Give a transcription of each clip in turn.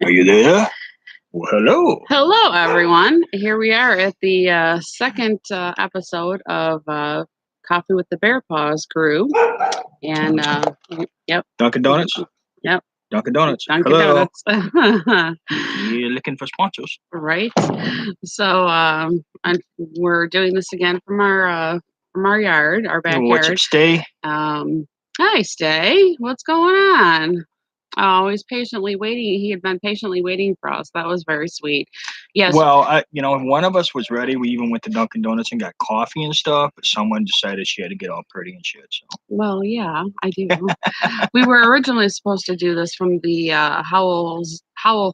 Are you there? Well, hello. Hello, everyone. Here we are at the second episode of Coffee with the Bear Paws crew. And, yep. Dunkin' Donuts? Yep. Dunkin' Donuts. Dunkin' Hello. Donuts. You're looking for sponsors. Right. So we're doing this again from our yard, our backyard. What's up, Stay? Hi, Stay. What's going on? Oh, he's patiently waiting. He had been patiently waiting for us. That was very sweet. Yes. Well, one of us was ready. We even went to Dunkin' Donuts and got coffee and stuff, but someone decided she had to get all pretty and shit. So. Well, yeah, I do. We were originally supposed to do this from the Howell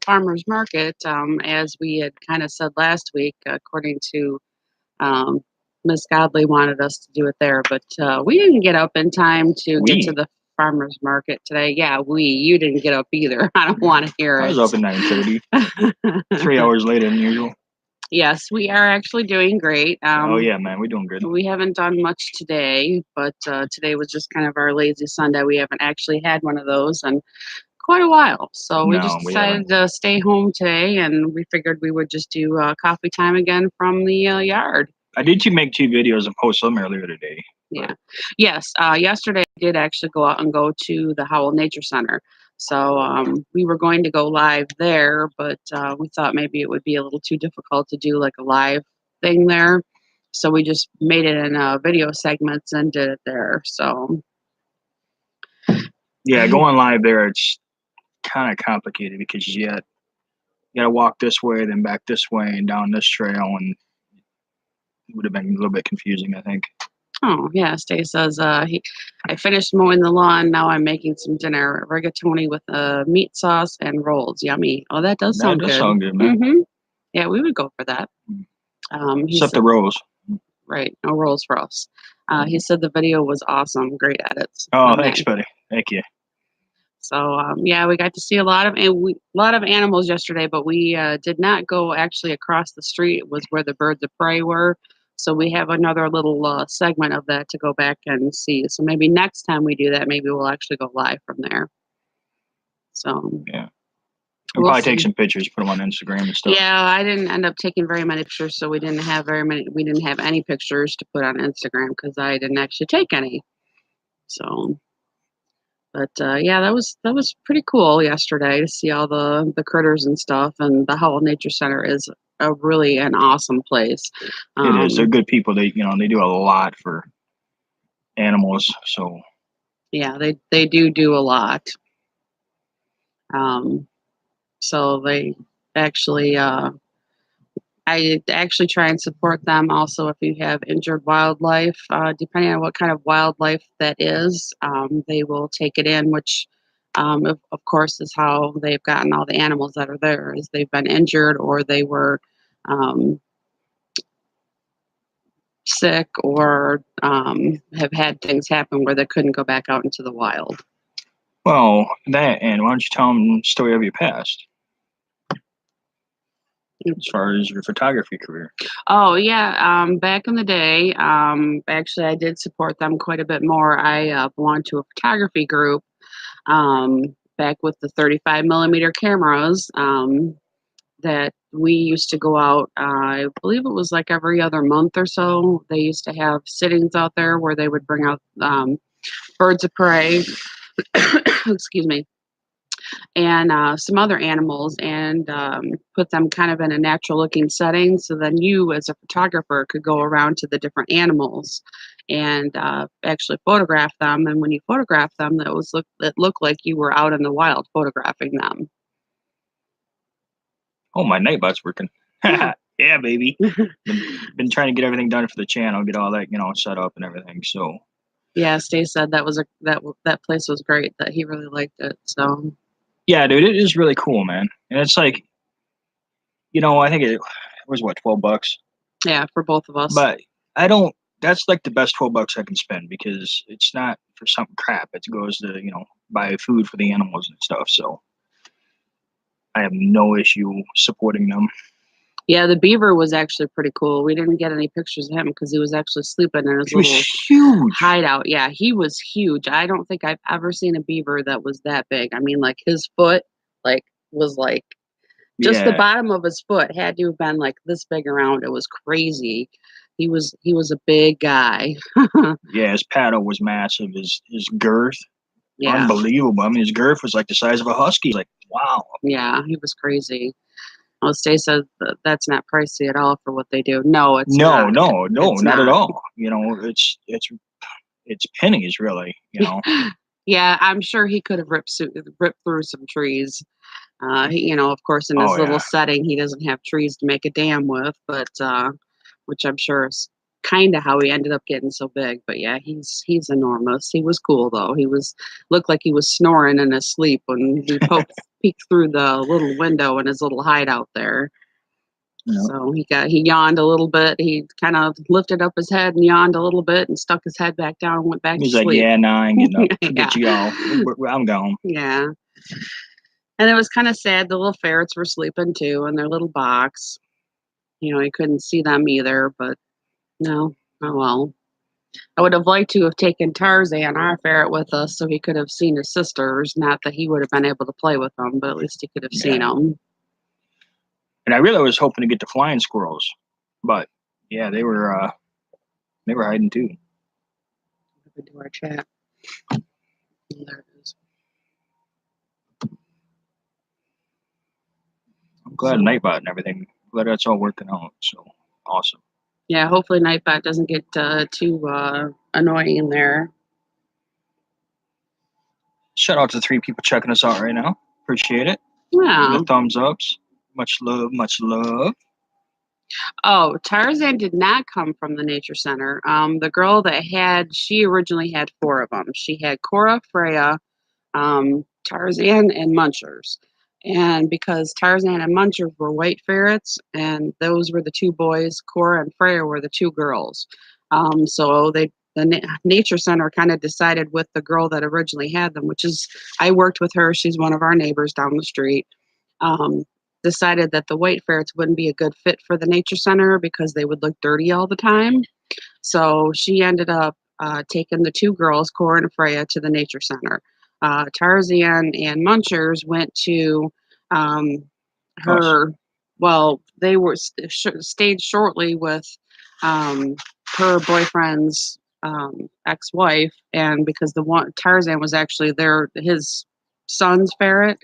Farmers Market, as we had kind of said last week, according to Miss Godley wanted us to do it there, but we didn't get up in time to get to the farmers market today. Yeah, you didn't get up either. I don't want to hear it. I was up at 9:30, 3 hours later than usual. Yes, we are actually doing great. Oh yeah, man, we're doing good. We haven't done much today, but today was just kind of our lazy Sunday. We haven't actually had one of those in quite a while, so we just decided to stay home today, and we figured we would just do coffee time again from the yard. I did make 2 videos and post them earlier today. Yeah. Yes. Yesterday I did actually go out and go to the Howell Nature Center. So we were going to go live there, but we thought maybe it would be a little too difficult to do like a live thing there. So we just made it in video segments and did it there. So yeah, going live there, it's kind of complicated because you got to walk this way, then back this way, and down this trail, and it would have been a little bit confusing, I think. Oh, yeah. Stay says, I finished mowing the lawn. Now I'm making some dinner. Rigatoni with meat sauce and rolls. Yummy. Oh, that does sound good. That does sound good, man. Mm-hmm. Yeah, we would go for that. Except the rolls. Right. No rolls for us. He said the video was awesome. Great edits. Oh, thanks, buddy. Thank you. So, yeah, we got to see a lot of animals yesterday, but we did not go actually across the street. It was where the birds of prey were. So we have another little segment of that to go back and see. So maybe next time we do that, maybe we'll actually go live from there. So yeah, we'll probably take some pictures, put them on Instagram and stuff. Yeah, I didn't end up taking very many pictures, so we didn't have We didn't have any pictures to put on Instagram because I didn't actually take any. So, but yeah, that was pretty cool yesterday to see all the critters and stuff. And the Howell Nature Center is really an awesome place. It is. They're good people. They do a lot for animals. So yeah, they do a lot. So they actually I actually try and support them also if you have injured wildlife, depending on what kind of wildlife that is. They will take it in, which of course is how they've gotten all the animals that are there, is they've been injured or they were sick or have had things happen where they couldn't go back out into the wild. Well, that, and why don't you tell them the story of your past? As far as your photography career. Oh yeah, back in the day, actually I did support them quite a bit more. I belonged to a photography group back with the 35 millimeter cameras that we used to go out. I believe it was like every other month or so. They used to have sittings out there where they would bring out birds of prey. Excuse me. And some other animals and put them kind of in a natural looking setting. So then you as a photographer could go around to the different animals and actually photograph them. And when you photograph them, it looked like you were out in the wild photographing them. Oh, my Nightbot's working. Yeah, baby. been trying to get everything done for the channel, get all that, set up and everything. So yeah, Stay said that place was great, that he really liked it. So yeah, dude, it is really cool, man. And it's like, I think it was what, $12? Yeah, for both of us. But that's like the best $12 I can spend because it's not for some crap. It goes to, buy food for the animals and stuff. So I have no issue supporting them. Yeah, the beaver was actually pretty cool. We didn't get any pictures of him because he was actually sleeping in his little huge hideout. Yeah, he was huge. I don't think I've ever seen a beaver that was that big. I mean, like his foot, was like Just the Yeah, bottom of his foot had to have been like this big around. It was crazy. He was a big guy. yeah. His paddle was massive. His girth, Yeah, unbelievable. I mean, his girth was like the size of a husky. Like, wow. yeah, he was crazy. Well, Stay said that's not pricey at all for what they do. No, it's No, not. no, no, It's not at not. all. You know, it's pennies, really. You know. Yeah, I'm sure he could have ripped through some trees. Of course, in Oh his little yeah, setting, he doesn't have trees to make a dam with, but which I'm sure is kind of how he ended up getting so big. But yeah, he's enormous. He was cool though. He was looked like he was snoring in his sleep when we peeked through the little window in his little hideout there. you know. So he yawned a little bit. He kind of lifted up his head and yawned a little bit and stuck his head back down and went back to He's like, sleep. yeah, nah, I ain't getting up. Forget Yeah, you all. I'm gone. yeah. And it was kind of sad. The little ferrets were sleeping too in their little box. You couldn't see them either, but no, oh well. I would have liked to have taken Tarzan, our ferret, with us so he could have seen his sisters. Not that he would have been able to play with them, but at least he could have seen Yeah, them. and I really was hoping to get the flying squirrels, but yeah, they were hiding too. Into our chat. There it is. I'm glad Nightbot and everything. Glad that's all working out. So awesome. Yeah, hopefully Nightbot doesn't get too annoying there. Shout out to 3 people checking us out right now. Appreciate it. Yeah. The thumbs ups. Much love, much love. Oh, Tarzan did not come from the nature center. The girl she originally had 4 of them. She had Cora, Freya, Tarzan, and Munchers. And because Tarzan and Munchers were white ferrets, and those were the 2 boys, Cora and Freya were the 2 girls. So nature center kind of decided with the girl that originally had them, which is I worked with her. She's one of our neighbors down the street. Um, Decided that the white ferrets wouldn't be a good fit for the nature center because they would look dirty all the time. So she ended up taking the 2 girls, Cora and Freya, to the nature center. Tarzan and Munchers went to um, Us. her. Well, they were stayed shortly with um, her boyfriend's ex-wife, and because the one Tarzan was actually his son's ferret,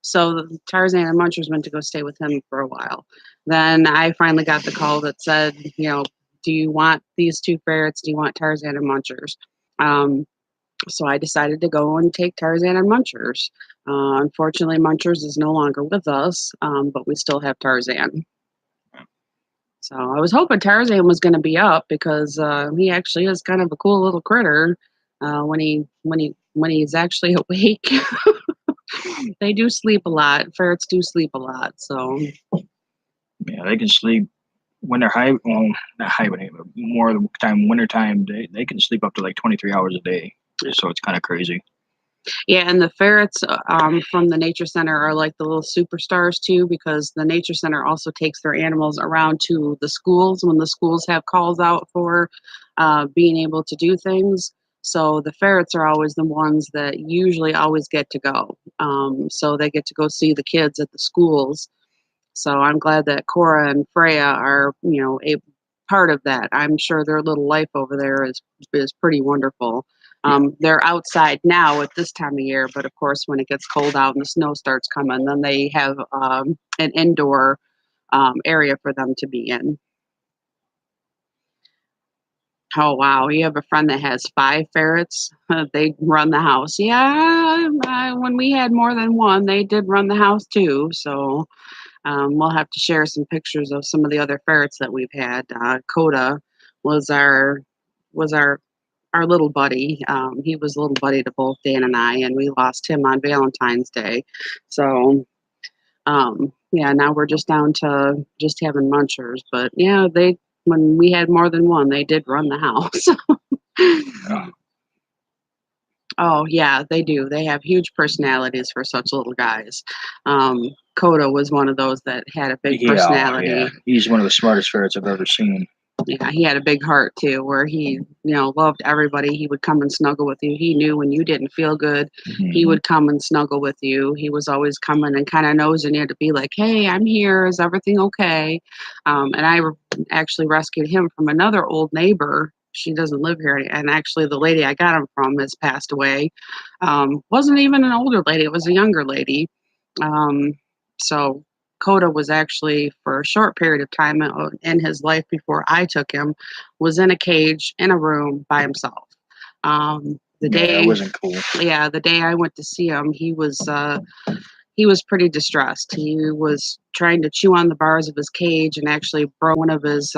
so Tarzan and Munchers went to go stay with him for a while. Then I finally got the call that said, do you want these 2 ferrets? Do you want Tarzan and Munchers? Um, so I decided to go and take Tarzan and Munchers. Unfortunately, Munchers is no longer with us, but we still have Tarzan. So I was hoping Tarzan was going to be up because he actually is kind of a cool little critter. When he's actually awake, they do sleep a lot. Ferrets do sleep a lot. So Yeah, they can sleep when they're high. Well, not hibernate, but more of the time, winter time, they can sleep up to like 23 hours a day. So it's kind of crazy. yeah, and the ferrets from the nature center are like the little superstars too, because the nature center also takes their animals around to the schools when the schools have calls out for being able to do things. So the ferrets are always the ones that usually always get to go. So they get to go see the kids at the schools. So I'm glad that Cora and Freya are, a part of that. I'm sure their little life over there is pretty wonderful. They're outside now at this time of year, but of course, when it gets cold out and the snow starts coming, then they have an indoor area for them to be in. Oh wow, you have a friend that has 5 ferrets. They run the house. Yeah, when we had more than one, they did run the house too. So we'll have to share some pictures of some of the other ferrets that we've had. Coda was our little buddy. He was a little buddy to both Dan and I, and we lost him on Valentine's Day. So yeah, now we're just down to just having munchers. But yeah, when we had more than one, they did run the house. Yeah. Oh yeah, they do. They have huge personalities for such little guys. Coda was one of those that had a big Yeah, personality. yeah. He's one of the smartest ferrets I've ever seen. Yeah, he had a big heart too, where he, loved everybody. He would come and snuggle with you. He knew when you didn't feel good, he Mhm. would come and snuggle with you. He was always coming and kind of nosing you to be like, "Hey, I'm here. Is everything okay?" And actually rescued him from another old neighbor. She doesn't live here, and actually, the lady I got him from has passed away. Wasn't even an older lady; it was a younger lady. Um, so Coda was actually for a short period of time in his life before I took him, was in a cage in a room by himself. The Yeah, that day, wasn't cool. yeah, the day I went to see him, he was pretty distressed. He was trying to chew on the bars of his cage and actually broke one of his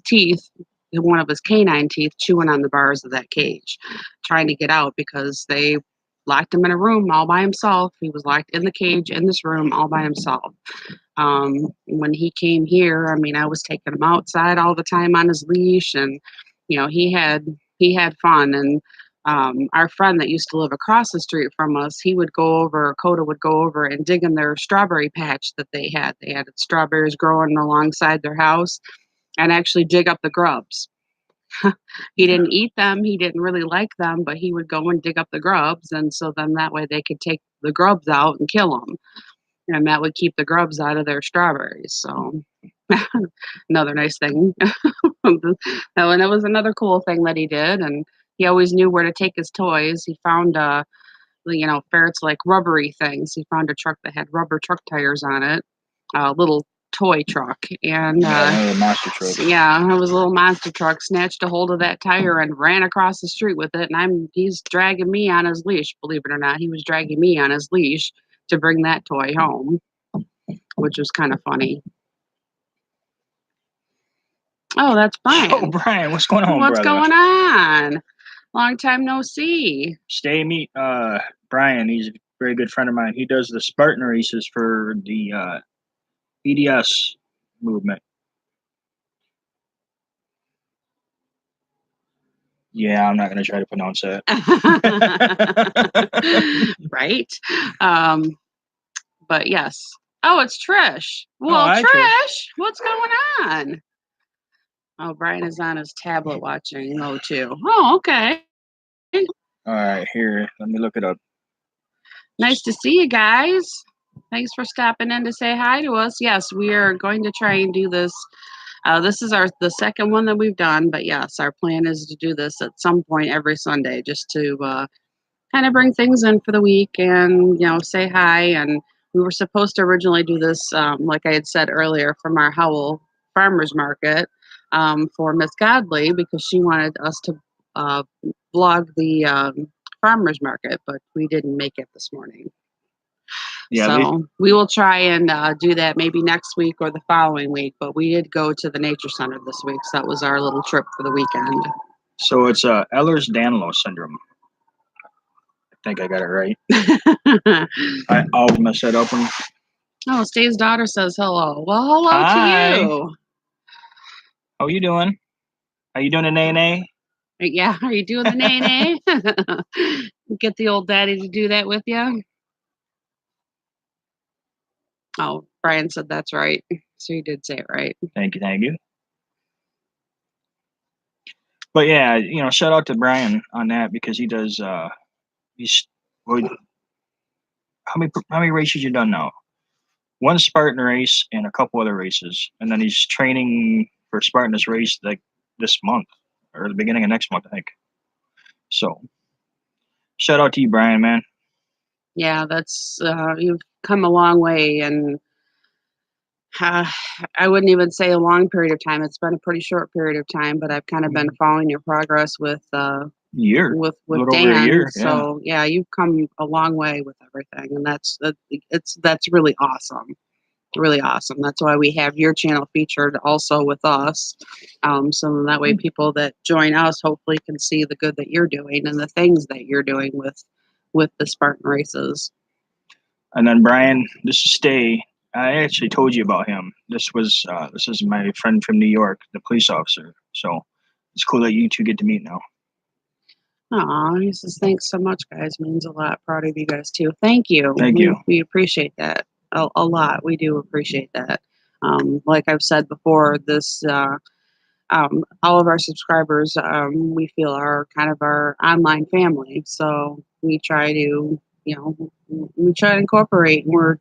teeth, one of his canine teeth, chewing on the bars of that cage, trying to get out because they locked him in a room all by himself. He was locked in the cage in this room all by himself. When he came here, I mean, I was taking him outside all the time on his leash, and he had fun. And our friend that used to live across the street from us, Coda would go over and dig in their strawberry patch that they had. They had strawberries growing alongside their house, and actually dig up the grubs. He Yeah. didn't eat them. He didn't really like them, but he would go and dig up the grubs, and so then that way they could take the grubs out and kill them, and that would keep the grubs out of their strawberries. So another nice thing. And it was another cool thing that he did, and he always knew where to take his toys. He found ferrets like rubbery things. He found a truck that had rubber truck tires on it, a little toy truck, and Yeah, one of the monster trucks. yeah, it was a little monster truck. Snatched a hold of that tire and ran across the street with it. And he's dragging me on his leash. Believe it or not, he was dragging me on his leash to bring that toy home, which was kind of funny. Oh, that's Yo, Brian. Brian, what's going on, What's brother? going on? Long time no see. Stay meet Brian. He's a very good friend of mine. He does the Spartan races for the EDS movement. Yeah, I'm not gonna try to pronounce that. Right. But yes. Oh, it's Trish. Oh, Well, hi, Trish. Trish, what's going on? Oh, Brian is on his tablet watching though too. Oh, okay. All right, here. Let me look it up. Nice to see you guys. Thanks for stopping in to say hi to us. Yes, we are going to try and do this. This is the second one that we've done, but yes, our plan is to do this at some point every Sunday, just to kind of bring things in for the week and say hi. And we were supposed to originally do this, like I had said earlier, from our Howell Farmers Market for Miss Godley, because she wanted us to vlog the farmers market, but we didn't make it this morning. Yeah, So we will try and do that maybe next week or the following week. But we did go to the nature center this week, so that was our little trip for the weekend. so it's Ehlers-Danlos syndrome. I think I got it right. I'll mess that up. Oh, Steve's daughter says hello. Well, hello Hi. to you. How you doing? Are you doing an A&A? Yeah, are you doing the nay? Get the old daddy to do that with you. Oh, Brian said that's right. So you did say it right. Thank you, thank you. But yeah, shout out to Brian on that because he does. He's well, how many races you done now? One Spartan race and a couple other races, and then he's training for Spartan's race like this month or the beginning of next month, I think. So, shout out to you, Brian, man. Yeah, that's you've come a long way, and uh, I wouldn't even say a long period of time. It's been a pretty short period of time, but I've kind of been following your progress with Year, with a little over a Dan. year. So yeah, you've come a long way with everything, and that's really awesome. Really awesome. That's why we have your channel featured also with us. So that way people that join us hopefully can see the good that you're doing and the things that you're doing with the Spartan races. And then Brian, this is Stay. I actually told you about him. This is my friend from New York, the police officer. So it's cool that you two get to meet now. Aw, he says, thanks so much, guys. It means a lot. Proud of you guys too. Thank you. Thank you. We appreciate that a lot. We do appreciate that. Like I've said before, this all of our subscribers, we feel are kind of our online family. So we try to, we try to incorporate. We're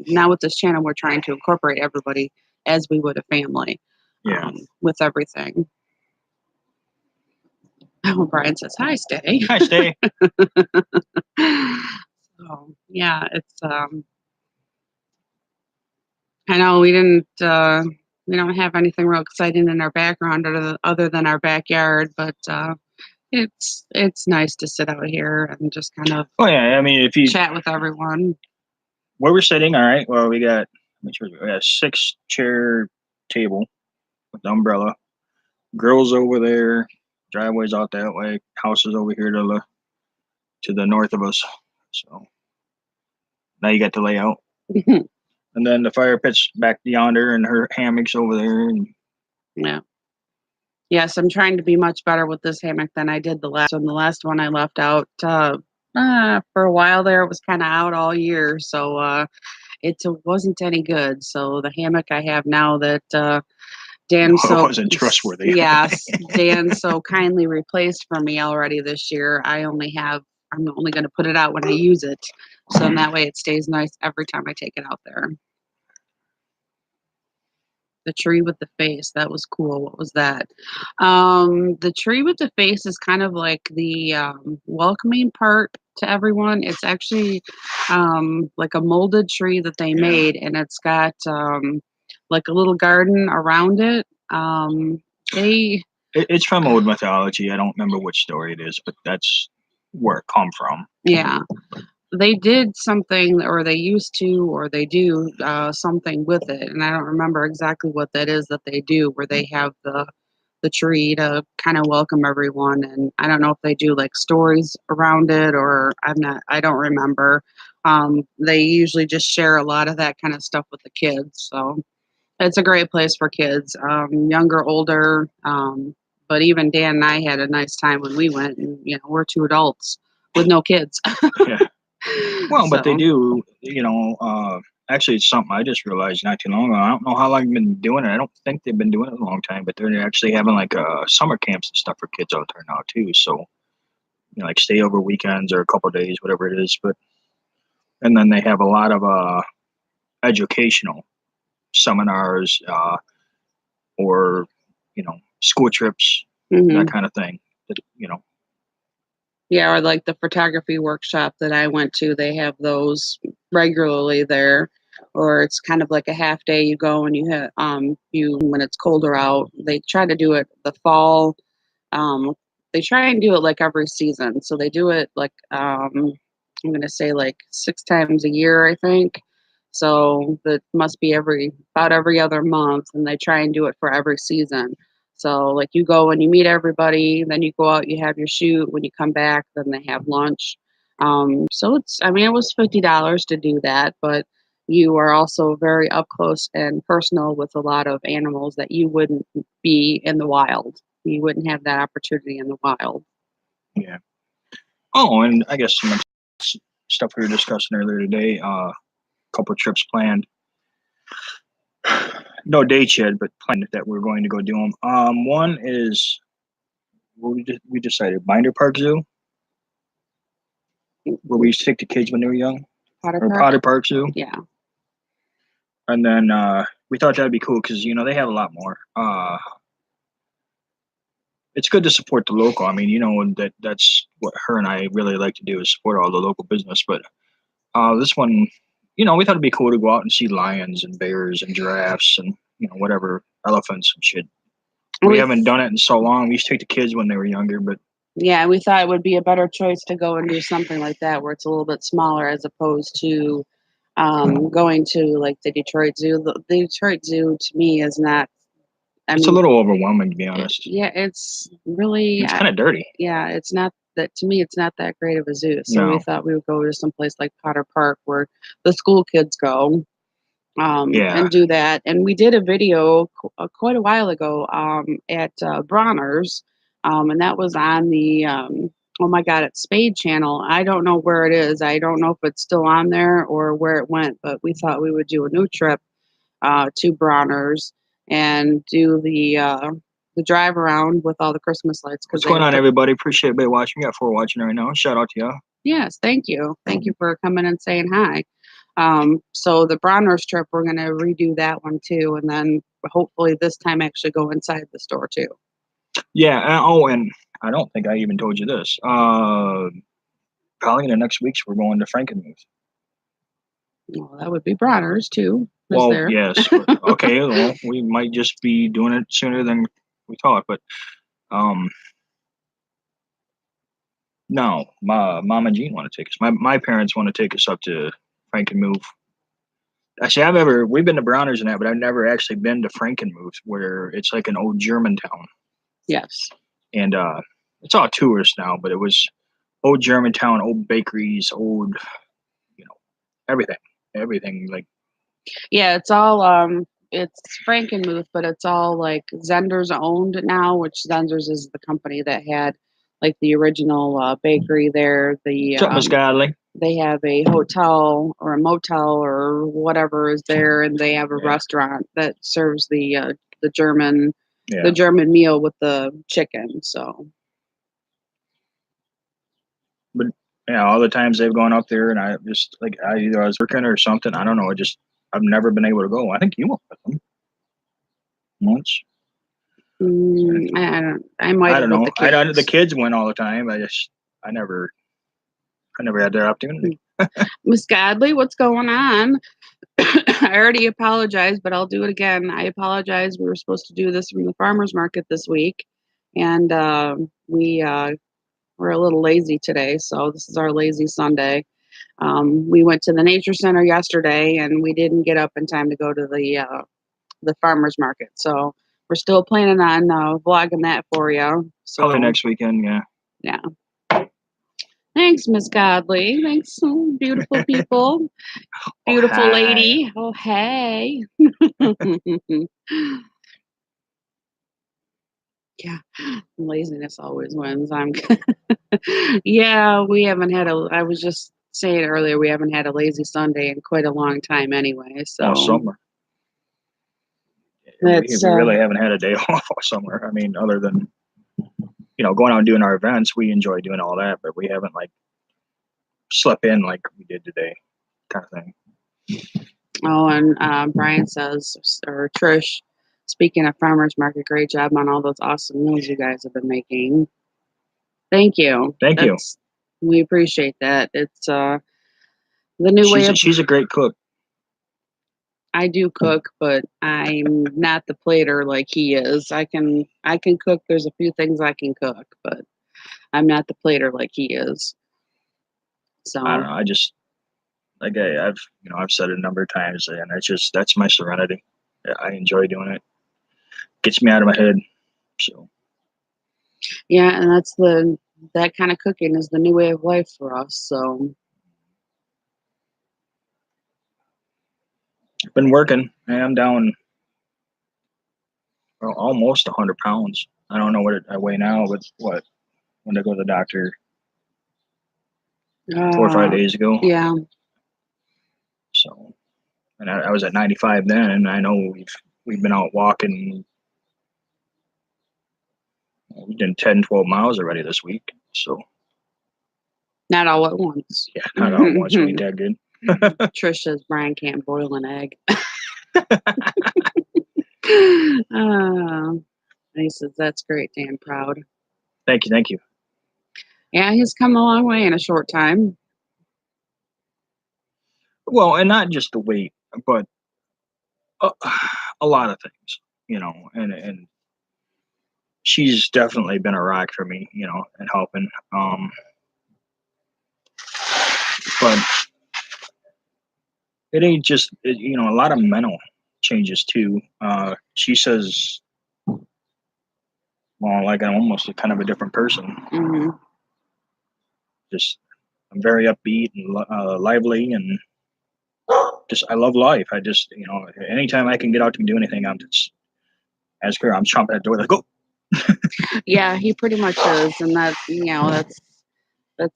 now with this channel, we're trying to incorporate everybody as we would a family, Yeah. with everything. Oh, Brian says, "Hi, Stay." Hi, Stay. So yeah, it's I know we don't have anything real exciting in our background other than our backyard, but it's nice to sit out here and just kind of Oh yeah, I mean, if you chat with everyone. where we're sitting, all right. Well, we got a 6-chair table with the umbrella. Grills over there. Driveways out that way. Houses over here to the north of us. So now you got the layout. And then the fire pit's back yonder, and her hammock's over there. And Yeah. Yes, I'm trying to be much better with this hammock than I did the last one. The last one I left out for a while there. It was kind of out all year, so it wasn't any good. So the hammock I have now that Dan it wasn't trustworthy. Yes, Dan so kindly replaced for me already this year. I'm only going to put it out when I use it, so in that way it stays nice every time I take it out there. The tree with the face, that was cool. What was that? The tree with the face is kind of like the welcoming part to everyone. It's actually like a molded tree that they made, and it's got like a little garden around it. It's from old mythology. I don't remember which story it is, but that's where it come from. Yeah. They did something, or they used to, or they do something with it, and I don't remember exactly what that is that they do, where they have the tree to kind of welcome everyone, and I don't know if they do like stories around it, or I don't remember. They usually just share a lot of that kind of stuff with the kids, so it's a great place for kids, younger, older. But even Dan and I had a nice time when we went, and we're two adults with no kids. Yeah. Well, but they do, actually, it's something I just realized not too long ago. I don't know how long they've been doing it. I don't think they've been doing it a long time, but they're actually having like summer camps and stuff for kids out there now, too. So, like stay over weekends or a couple of days, whatever it is. And then they have a lot of educational seminars or, school trips, that kind of thing. Yeah, or like the photography workshop that I went to, they have those regularly there. Or it's kind of like a half day. You go and you when it's colder out. They try to do it the fall. Um, they try and do it like every season. So they do it like I'm gonna say like 6 times a year, I think. So that must be about every other month, and they try and do it for every season. So like you go and you meet everybody, then you go out, you have your shoot. When you come back, then they have lunch. So it was $50 to do that, but you are also very up close and personal with a lot of animals that you wouldn't be in the wild. You wouldn't have that opportunity in the wild. Yeah. Oh, and I guess some stuff we were discussing earlier today. Couple trips planned. No dates yet, but planned that we're going to go do them. One is what we decided Binder Park Zoo, where we used to take the kids when they were young, Potter Park Zoo. Yeah. And then we thought that'd be cool because they have a lot more. It's good to support the local. I mean, that's what her and I really like to do is support all the local business. But this one, we thought it'd be cool to go out and see lions and bears and giraffes and whatever, elephants and shit. We haven't done it in so long. We used to take the kids when they were younger, but yeah, we thought it would be a better choice to go and do something like that where it's a little bit smaller as opposed to going to like the Detroit Zoo. The Detroit Zoo to me is not. It's a little overwhelming, to be honest. It's really. It's kind of dirty. Yeah, it's not that to me. It's not that great of a zoo. So we thought we would go to some place like Potter Park where the school kids go. And do that. And we did a video quite a while ago at Bronner's, and that was on the oh my god, it's Spade Channel. I don't know where it is. I don't know if it's still on there or where it went. But we thought we would do a new trip to Bronner's and do the the drive around with all the Christmas lights because What's going on, everybody? Appreciate everybody watching. We got 4 watching right now. Shout out to y'all. Yes, thank you. Thank you for coming and saying hi. So the Bronner's trip, we're going to redo that one too, and then hopefully this time actually go inside the store too. Yeah. And I don't think I even told you this. Probably in the next weeks we're going to Frankenmuth. Well, that would be Bronner's too. Well, there. yes. Okay. Well, we might just be doing it sooner than we thought, but no, my mom and Jean want to take us. My parents want to take us up to Frankenmuth. Actually, we've been to Browners and that, but I've never actually been to Frankenmuth, where it's like an old German town. Yes. And it's all tourists now, but it was old German town, old bakeries, old, everything. Like, yeah, it's all it's Frankenmuth, but it's all like Zender's owned now, which Zender's is the company that had like the original bakery there. what's up, Miss Godley? They have a hotel or a motel or whatever is there, and they have a restaurant that serves the German the German meal with the chicken. So, but yeah, all the times they've gone up there, and I just like either I was working or something. I don't know. I've never been able to go. I think you went with them once. I might. I don't know. The kids went all the time. I never had that opportunity. Miss Godley, what's going on? I already apologized, but I'll do it again. I apologize. We were supposed to do this from the farmer's market this week, and we're a little lazy today, so this is our lazy Sunday. We went to the nature center yesterday, and we didn't get up in time to go to the farmer's market. So we're still planning on vlogging that for you. So probably next weekend. Yeah. Thanks, Miss Godley. Thanks, beautiful people. Beautiful lady. Oh, hey. Yeah, laziness always wins. Yeah, we haven't had I was just saying earlier, we haven't had a lazy Sunday in quite a long time anyway. So all summer. We really haven't had a day off all summer. I mean, other than going out and doing our events, we enjoy doing all that, but we haven't like slept in like we did today, kind of thing. Oh, and Brian says, or Trish, speaking of farmers market, great job on all those awesome meals you guys have been making. Thank you. Thank you. We appreciate that. It's the new way of. She's a great cook. I do cook, but I'm not the plater like he is. I can cook. There's a few things I can cook, but I'm not the plater like he is. So I don't know. I just like I've said it a number of times, and that's my serenity. I enjoy doing it. Gets me out of my head. So yeah, and that kind of cooking is the new way of life for us. So I've been working. I am down almost 100 pounds. I don't know what I weigh now, but when I go to the doctor 4 or 5 days ago. Yeah. So, and I was at 95 then, and I know we've been out walking. We did 10, 12 miles already this week. So not all at once. Yeah, not all at once. We ain't that good. Trish says Brian can't boil an egg. He says that's great, Dan. Proud. Thank you. Yeah, he's come a long way in a short time. Well, and not just the weight, but a lot of things, and she's definitely been a rock for me, and helping. But it ain't just, a lot of mental changes too. She says, well, like I'm almost kind of a different person. Mm-hmm. Just, I'm very upbeat and lively, and just I love life. I just, anytime I can get out to do anything, I'm just ask her. I'm chomping at the door like, go. Yeah, he pretty much is, and that's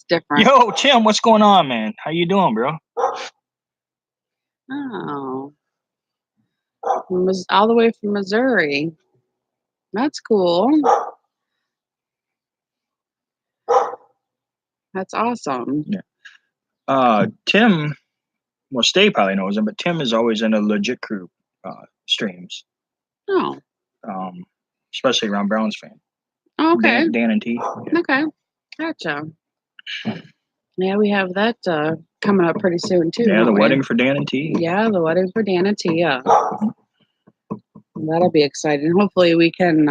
different. Yo, Tim, what's going on, man? How you doing, bro? Oh, all the way from Missouri. That's cool. That's awesome. Tim, well, Stay probably knows him, but Tim is always in a legit crew streams, Oh, especially around Browns fan. okay. Dan and T. Yeah. Okay. Gotcha. Yeah, we have that coming up pretty soon too. Yeah, don't the we? wedding for Dan and T. Yeah, the wedding for Dan and Tia. That'll be exciting. Hopefully we can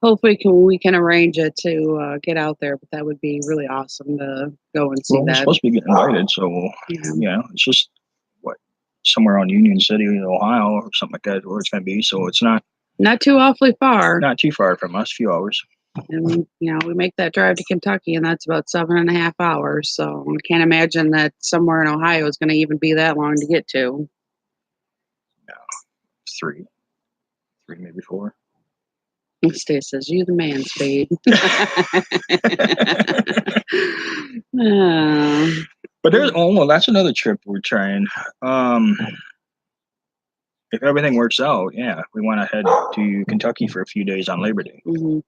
we can arrange it to get out there, but that would be really awesome to go and see Well, we're that. supposed to be getting invited, so it's just what somewhere on Union City, Ohio, or something like that, where it's going to be. So it's not too awfully far. Not too far from us, a few hours. And we make that drive to Kentucky, and that's about 7.5 hours. So I can't imagine that somewhere in Ohio is going to even be that long to get to. Yeah, three, maybe 4. Stay says, "You the man, Spade." But that's another trip we're trying. If everything works out, we want to head to Kentucky for a few days on Labor Day. Mm-hmm.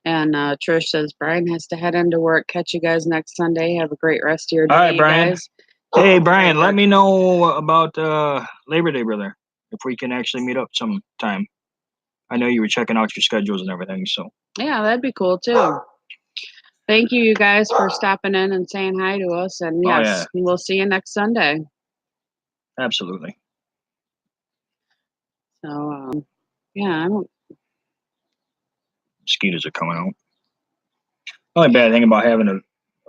And Trish says Brian has to head into work. Catch you guys next Sunday. Have a great rest of your day, all right, Brian. guys. Hey, Brian, let me know about Labor Day, brother. If we can actually meet up sometime. I know you were checking out your schedules and everything, so. Yeah, that'd be cool too. Thank you guys for stopping in and saying hi to us. And yes, we'll see you next Sunday. Absolutely. So, I don't. Mosquitoes are coming out. The only bad thing about having a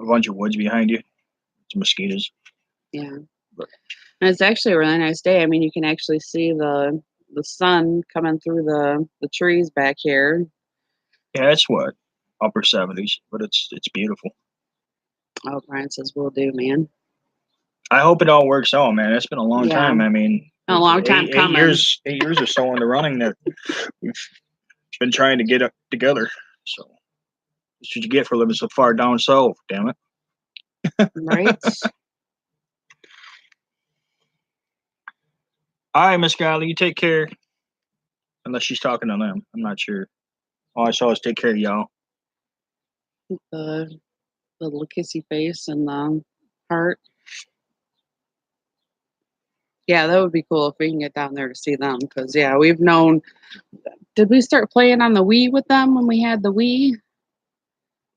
bunch of woods behind you, it's mosquitoes. Yeah. And it's actually a really nice day. I mean, you can actually see the sun coming through the trees back here. Yeah, it's what? Upper 70s, but it's beautiful. Oh, Brian says, "Will do, man." I hope it all works out, man. It's been a long time. I mean, a long time coming. 8 years or so in the running that we've been trying to get up together. So that's what you get for living so far down south, damn it. Right. All right, Miss Golly, you take care. Unless she's talking to them. I'm not sure. All I saw was take care of y'all. The little kissy face and the heart. Yeah, that would be cool if we can get down there to see them. Because, we've known. Did we start playing on the Wii with them when we had the Wii?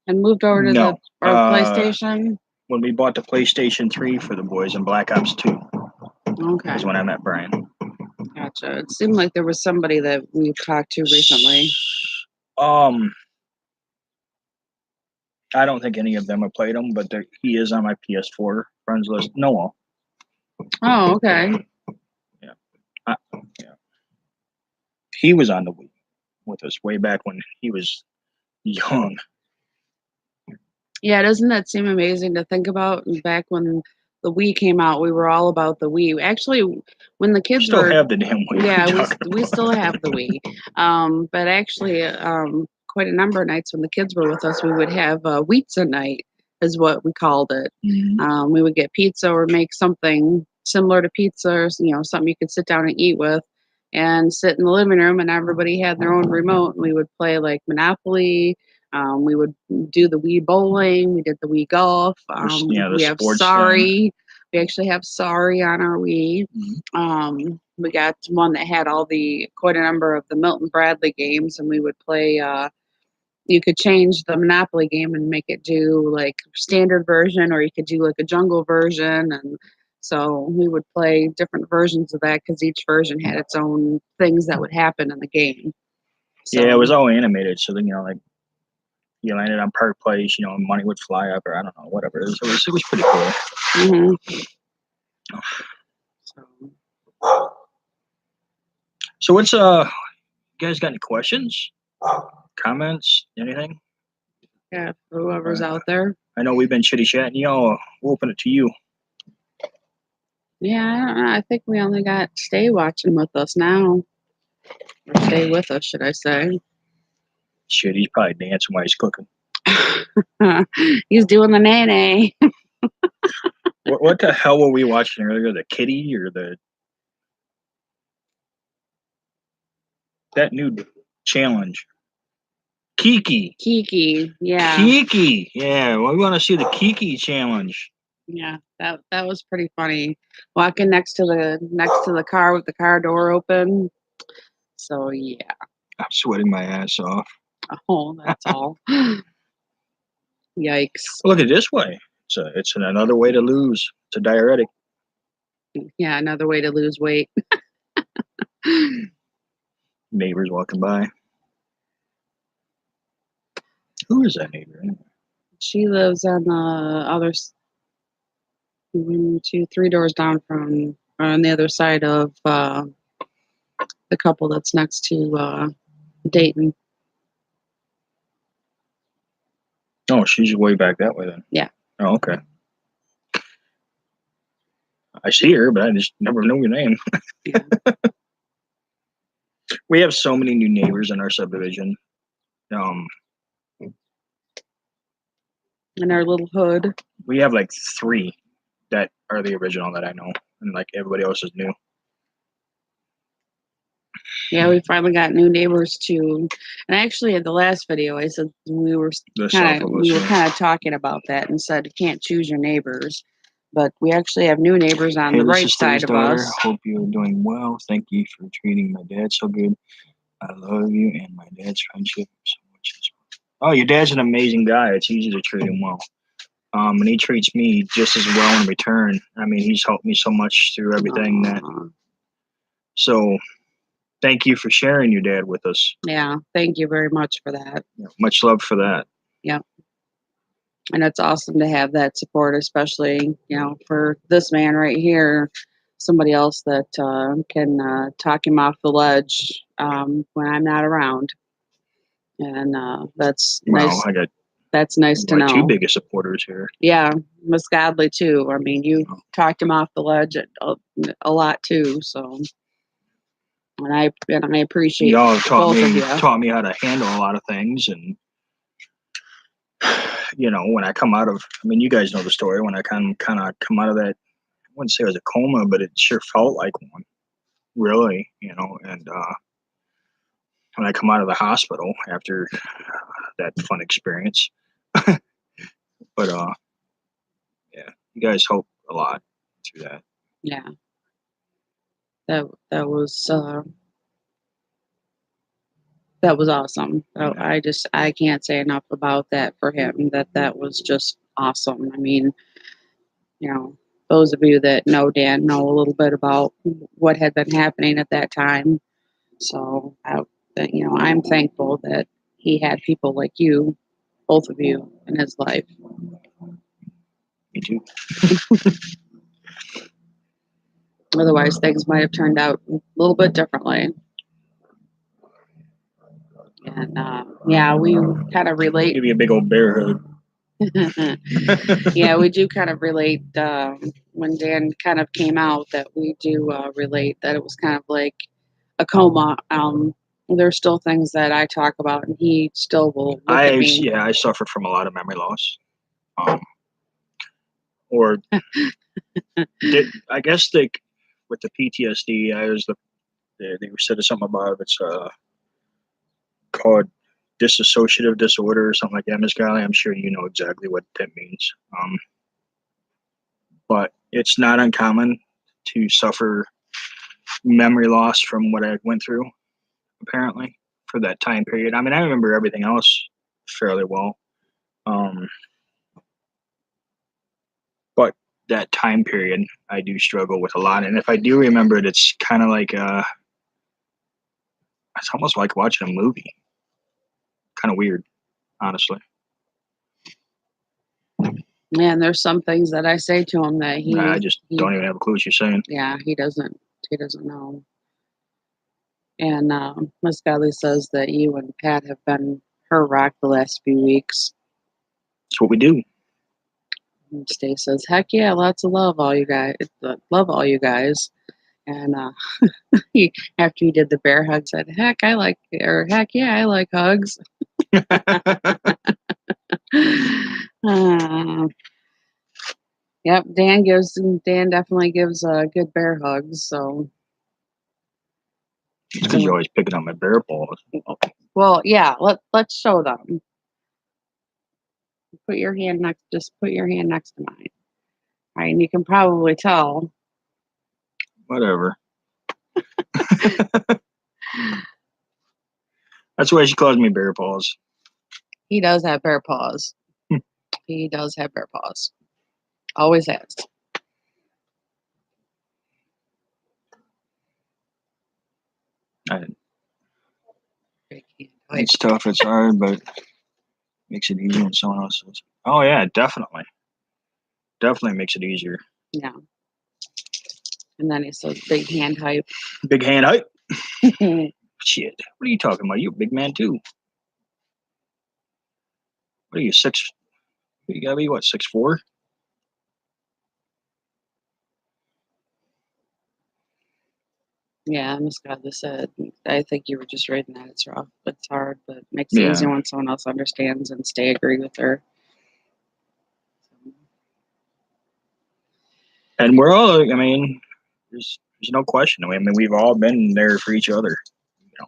And moved over to our PlayStation? When we bought the PlayStation 3 for the boys and Black Ops 2. Okay. Is when I met Brian. Gotcha. It seemed like there was somebody that we talked to recently. I don't think any of them have played him, but he is on my PS4 friends list. Noah. Oh, okay. Yeah. He was on the Wii with us way back when he was young. Yeah, doesn't that seem amazing to think about? Back when the Wii came out, we were all about the Wii. Actually, when the kids still have the damn Wii. Yeah, we still have the Wii. But actually, quite a number of nights when the kids were with us, we would have Pizza night, is what we called it. Mm-hmm. We would get pizza or make something similar to pizza, or something you could sit down and eat with, and sit in the living room, and everybody had their own remote, and we would play like Monopoly. We would do the Wii bowling. We did the Wii golf. We have Sorry. We actually have Sorry on our Wii. Mm-hmm. We got one that had quite a number of the Milton Bradley games, and we would play. You could change the Monopoly game and make it do like standard version, or you could do like a jungle version, and so we would play different versions of that because each version had its own things that would happen in the game. So, yeah, it was all animated, so then like you landed on Park Place, money would fly up, or I don't know, whatever. It was pretty cool. Mm-hmm. So what's you guys got any questions, comments, anything? Yeah, whoever's out there. I know we've been chitty chatting, we'll open it to you. Yeah, I don't know. I think we only got Stay watching with us now. Or stay with us, should I say. Shit, he's probably dancing while he's cooking. He's doing the nay-nay. What the hell were we watching earlier? The kitty or that new challenge. Kiki. Yeah. Kiki. Yeah, we want to see the Kiki challenge. Yeah, that was pretty funny. Walking next to the car with the car door open. So yeah. I'm sweating my ass off. Oh, that's all. Yikes. Look at it this way. It's another way to lose. It's a diuretic. Yeah, another way to lose weight. Neighbors walking by. Who is that neighbor? She lives on the other 1, 2, 3 doors down from on the other side of the couple that's next to Dayton. Oh, she's way back that way then. Yeah. Oh, okay. I see her, but I just never know your name. Yeah. We have so many new neighbors in our subdivision. In our little hood. We have like 3 that are the original that I know, and like everybody else is new. Yeah, we finally got new neighbors too. And actually, in the last video, I said we were kind of talking about that and said you can't choose your neighbors, but we actually have new neighbors on the right side of us. Hope you're doing well. Thank you for treating my dad so good. I love you and my dad's friendship so much. Oh, your dad's an amazing guy. It's easy to treat him well. And he treats me just as well in return. I mean, he's helped me so much through everything that. So, thank you for sharing your dad with us. Yeah, thank you very much for that. Yeah, much love for that. Yeah. And it's awesome to have that support, especially, for this man right here, somebody else that can talk him off the ledge when I'm not around. And that's nice. That's nice to know. 2 biggest supporters here. Yeah, Miss Godley too. I mean, you talked him off the ledge a lot too. So, and I appreciate y'all both of you. Taught me how to handle a lot of things, and when I come out of, I mean, you guys know the story. When I kind of come out of that, I wouldn't say it was a coma, but it sure felt like one, really, and when I come out of the hospital after that fun experience. But yeah, you guys helped a lot through that. Yeah, that was awesome. I can't say enough about that for him. That was just awesome. I mean, those of you that know Dan know a little bit about what had been happening at that time. So I'm thankful that he had people like you, both of you, in his life. Me too. Otherwise, things might have turned out a little bit differently. And yeah, we kind of relate. Give you a big old bear hug. Yeah, we do kind of relate when Dan kind of came out, that we do relate that it was kind of like a coma. There's still things that I talk about, and he still will look at me. Yeah, I suffered from a lot of memory loss. Or I guess with the PTSD, they said something about it's called dissociative disorder or something like that, Miss Golly. I'm sure you know exactly what that means. But it's not uncommon to suffer memory loss from what I went through, apparently, for that time period. I mean, I remember everything else fairly well. But that time period, I do struggle with a lot. And if I do remember it, it's kind of like, it's almost like watching a movie. Kind of weird, honestly. Man, there's some things that I say to him that I just don't even have a clue what you're saying. Yeah, he doesn't know. And Miss Godley says that you and Pat have been her rock the last few weeks. That's what we do. And Stay says, "Heck yeah, lots of love, all you guys. Love all you guys." And after he did the bear hug, said, "Heck yeah, I like hugs." Yep, Dan definitely gives good bear hugs. So it's because you're always picking on my bear paws. Well, yeah, let's show them. Put your hand next just put your hand next to mine. Right, and you can probably tell. Whatever. That's why she calls me Bear Paws. He does have bear paws. He does have bear paws. Always has. It's tough. It's hard, but makes it easier when someone else says. Oh yeah, definitely. Definitely makes it easier. Yeah. And then he says big hand hype. Big hand height. Shit. What are you talking about? You a big man too. What are you, 6? You gotta be what, 6'4"? Yeah, Miss Godley said, I think you were just reading that. It's rough. It's hard, but it makes it Yeah. easier when someone else understands and stay agree with her. And we're all, I mean, there's no question. I mean, we've all been there for each other. You know,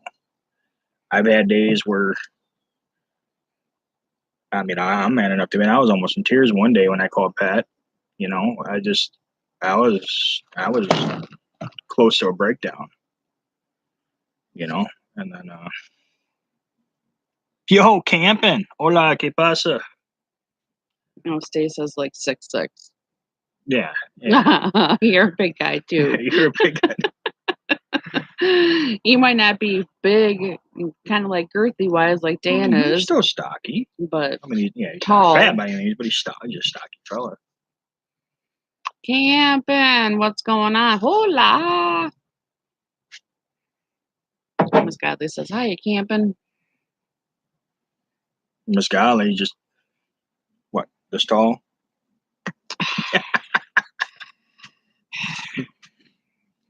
I've had days where, I mean, I'm man enough to admit I was almost in tears one day when I called Pat. You know, I was close to a breakdown. You know, and then, yo, camping. Hola, ¿qué pasa? You know, Stay says like 6'6". Yeah, yeah. You're a big guy too. You're a big guy. You might not be big, kind of like girthy wise like Dan He's is, still stocky. but I mean, yeah, he's tall. not fat by any means, but he's just a stocky fella. Camping, what's going on? Hola. Miss Godley says, hi, you camping? Miss Golly, just what, this tall?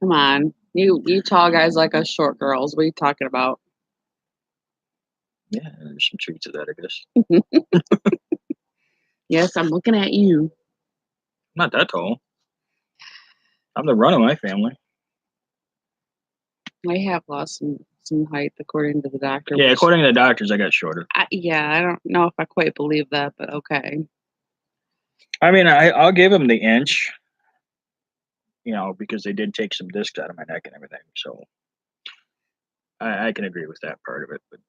Come on. You tall guys like us short girls. What are you talking about? Yeah, there's some truth to that, I guess. Yes, I'm looking at you. Not that tall. I'm the run of my family. I have lost some height according to the doctor. Yeah, according to the doctors, I got shorter. Yeah, I don't know if I quite believe that, but okay. I mean, I'll give him the inch, you know, because they did take some discs out of my neck and everything. So I can agree with that part of it, but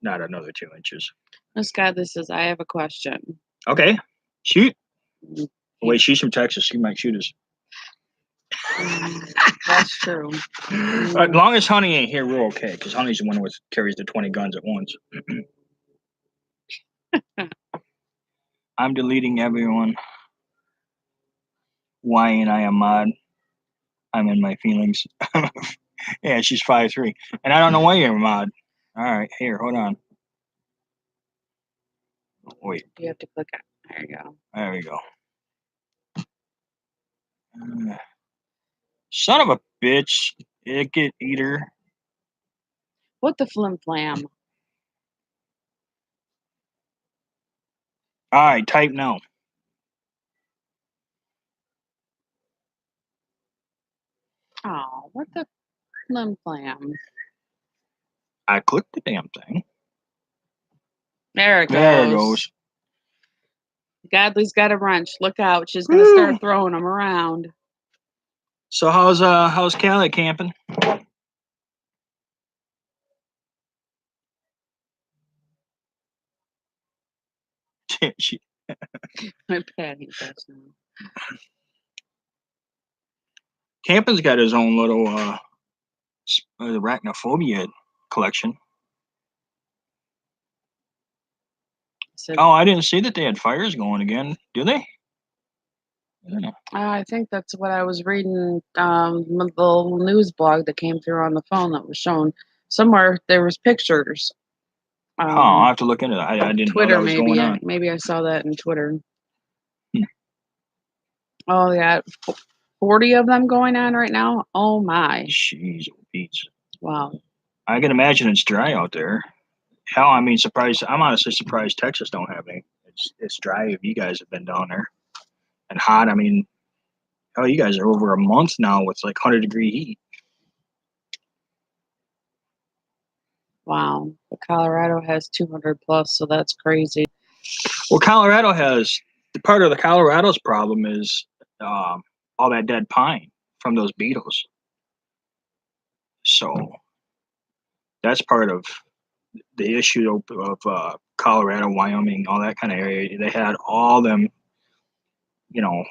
not another 2 inches. Miss Godley says, I have a question. Okay, shoot. Mm, Wait, she's from Texas. She might shoot us. That's true. As long as Honey ain't here, we're okay. Because Honey's the one who carries the 20 guns at once. I'm deleting everyone. Why ain't I a mod? I'm in my feelings. Yeah, she's 5'3", and I don't know why you're a mod. All right, here, hold on. Wait. You have to click on. There you go. There we go. Son of a bitch, idiot eater. What the flim flam? All right, type no. Oh, what the flim flam? I clicked the damn thing. There it goes. There it goes. Godley's got a wrench. Look out. She's going to start throwing them around. So how's Callie camping? she, My Patty does now. Camping's got his own little arachnophobia collection. So, Oh, I didn't see that they had fires going again. Do they? I think that's what I was reading. The little news blog that came through on the phone that was shown somewhere. There was pictures. I'll have to look into that. I didn't Twitter, know that was going on. maybe I saw that in Twitter. Hmm. Oh yeah, 40 of them going on right now. Oh my! Jeez, Pete. Wow. I can imagine it's dry out there. Hell, I mean, surprised. I'm honestly surprised Texas don't have any. It's dry if you guys have been down there, and hot. I mean, hell, you guys are over a month now with like 100-degree heat. Wow. But Colorado has 200 plus, so that's crazy. Well, Colorado has the part of the Colorado's problem is all that dead pine from those beetles. So that's part of the issue of Colorado, Wyoming, all that kind of area. They had all them, you know,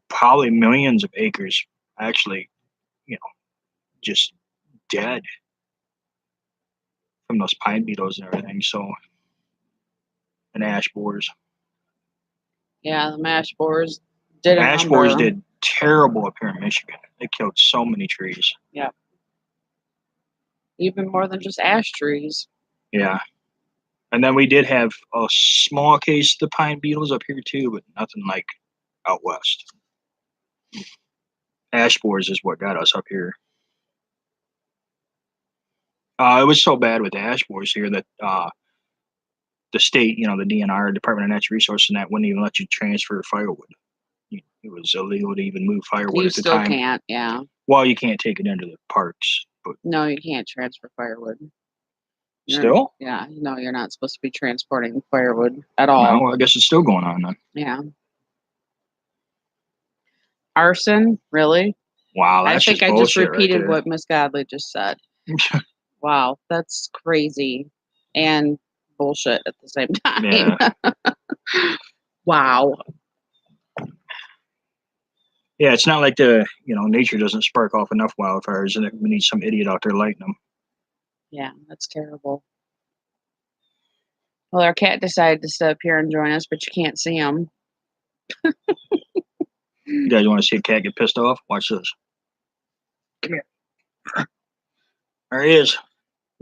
probably millions of acres actually, just dead from those pine beetles and everything. So, and ash borers. Yeah, the mash borers did a Ash borers number. did terrible up here in Michigan. They killed so many trees. Yeah. Even more than just ash trees. Yeah. And then we did have a small case of the pine beetles up here too, but nothing like out west. Ash borers is what got us up here. It was so bad with the ash borers here that the state, the DNR, Department of Natural Resources, and that wouldn't even let you transfer firewood. It was illegal to even move firewood You at the still time. can't, yeah. Well, you can't take it into the parks, but No, you can't transfer firewood. still? Yeah, no, you're not supposed to be transporting firewood at all. Well, I guess it's still going on then. Yeah. Arson, really? Wow, I that's think just I just bullshit right repeated there. what Miss Godley just said. Wow, that's crazy and bullshit at the same time. Yeah. Wow. Yeah, it's not like nature doesn't spark off enough wildfires and we need some idiot out there lighting them. Yeah, that's terrible. Well, our cat decided to sit up here and join us, but you can't see him. You guys want to see a cat get pissed off? Watch this. Come here. There he is.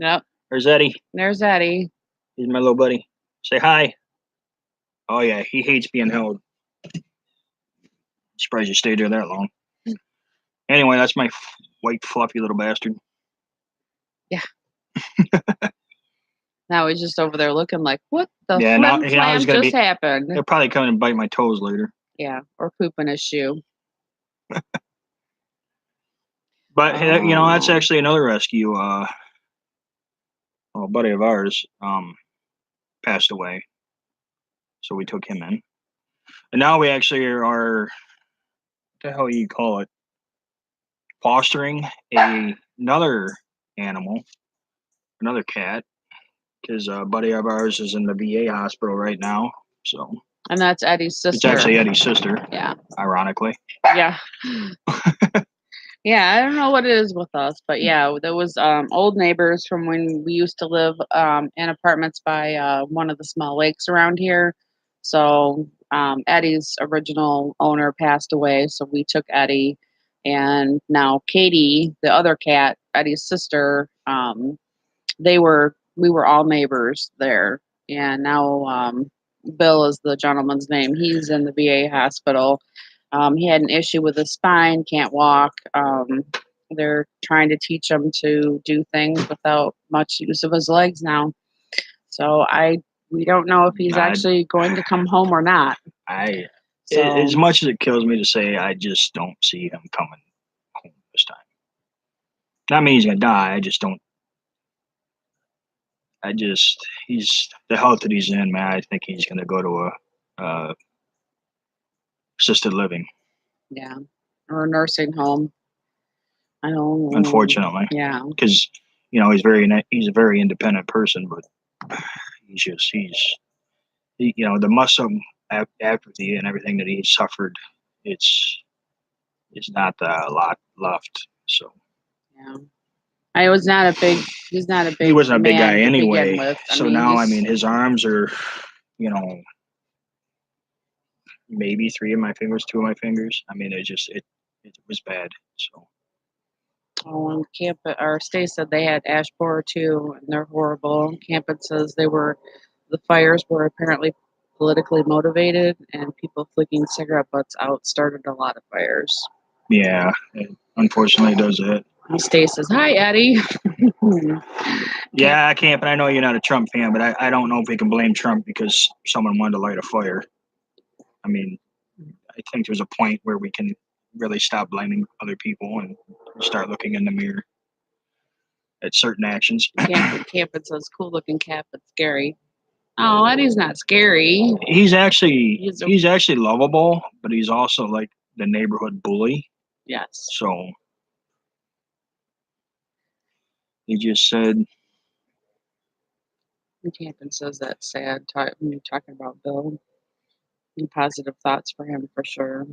Yep, There's Eddie. there's Eddie. He's my little buddy. Say hi. Oh, yeah, he hates being held. Surprised you stayed there that long. Anyway, that's my white, fluffy little bastard. Yeah. Now he's just over there looking like, what the Yeah, now he's flam gonna just be. happened? He'll probably come and bite my toes later. Yeah, or poop in his shoe. But that's actually another rescue. A buddy of ours passed away, so we took him in, and now we actually are. What the hell you call it? Fostering another animal, another cat, because a buddy of ours is in the VA hospital right now. So And that's Eddie's sister. it's actually Eddie's sister. Yeah. Ironically. Yeah. Yeah, I don't know what it is with us, but yeah, there was old neighbors from when we used to live in apartments by one of the small lakes around here. So Eddie's original owner passed away, so we took Eddie, and now Katie, the other cat, Eddie's sister, we were all neighbors there, and now Bill is the gentleman's name. He's in the VA hospital. He had an issue with his spine, can't walk. They're trying to teach him to do things without much use of his legs now. So we don't know if he's actually going to come home or not. As much as it kills me to say, I just don't see him coming home this time. Not mean he's gonna die. I just don't. He's the health that he's in, man. I think he's gonna go to a assisted living. Yeah, or a nursing home. I don't know. Unfortunately. Yeah. Because he's a very independent person, but the muscle apathy and everything that he suffered, it's not a lot left. So. Yeah. He was not a big. He's not a big. He wasn't a big man guy to anyway. begin with. Now his arms are, maybe 3 of my fingers, 2 of my fingers. I mean, it was bad. So. Oh, and our state said they had ash borer too, and they're horrible. Campbell says the fires were apparently politically motivated, and people flicking cigarette butts out started a lot of fires. Yeah, it unfortunately does that. And State says, "Hi, Eddie." Yeah, Camp, and I know you're not a Trump fan, but I don't know if we can blame Trump because someone wanted to light a fire. I mean, I think there's a point where we can really stop blaming other people and start looking in the mirror. at certain actions. Camping says cool looking cat, but scary. Oh, Eddie's not scary. He's actually He's a he's actually lovable, but he's also like the neighborhood bully. yes. So he just said, Camping says that's sad. When you're talking about Bill, and positive thoughts for him for sure.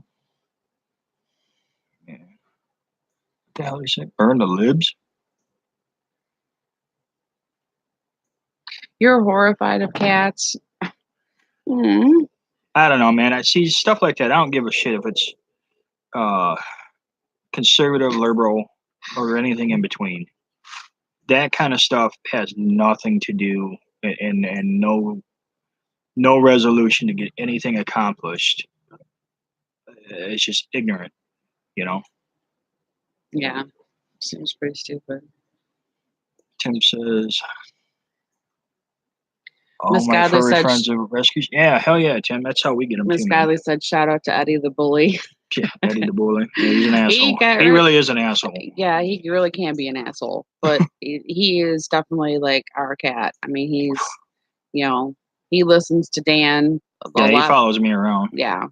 yeah, "What the hell he said? Burn the libs." You're horrified of cats. Mm. I don't know, man. I see stuff like that. I don't give a shit if it's uh conservative, liberal, or anything in between. That kind of stuff has nothing to do and no resolution to get anything accomplished. It's just ignorant, you know. Yeah, seems pretty stupid. Tim says, "All Miss my Godley furry said. friends are rescues." Yeah, hell yeah, Tim. That's how we get them Miss too, man. Godley said, "Shout out to Eddie the bully." Yeah, Eddie the bully. Yeah, he's an He asshole. got He right. really is an asshole. Yeah, he really can be an asshole, but he is definitely like our cat. I mean, he listens to Dan a Yeah, he lot. follows me around. Yeah,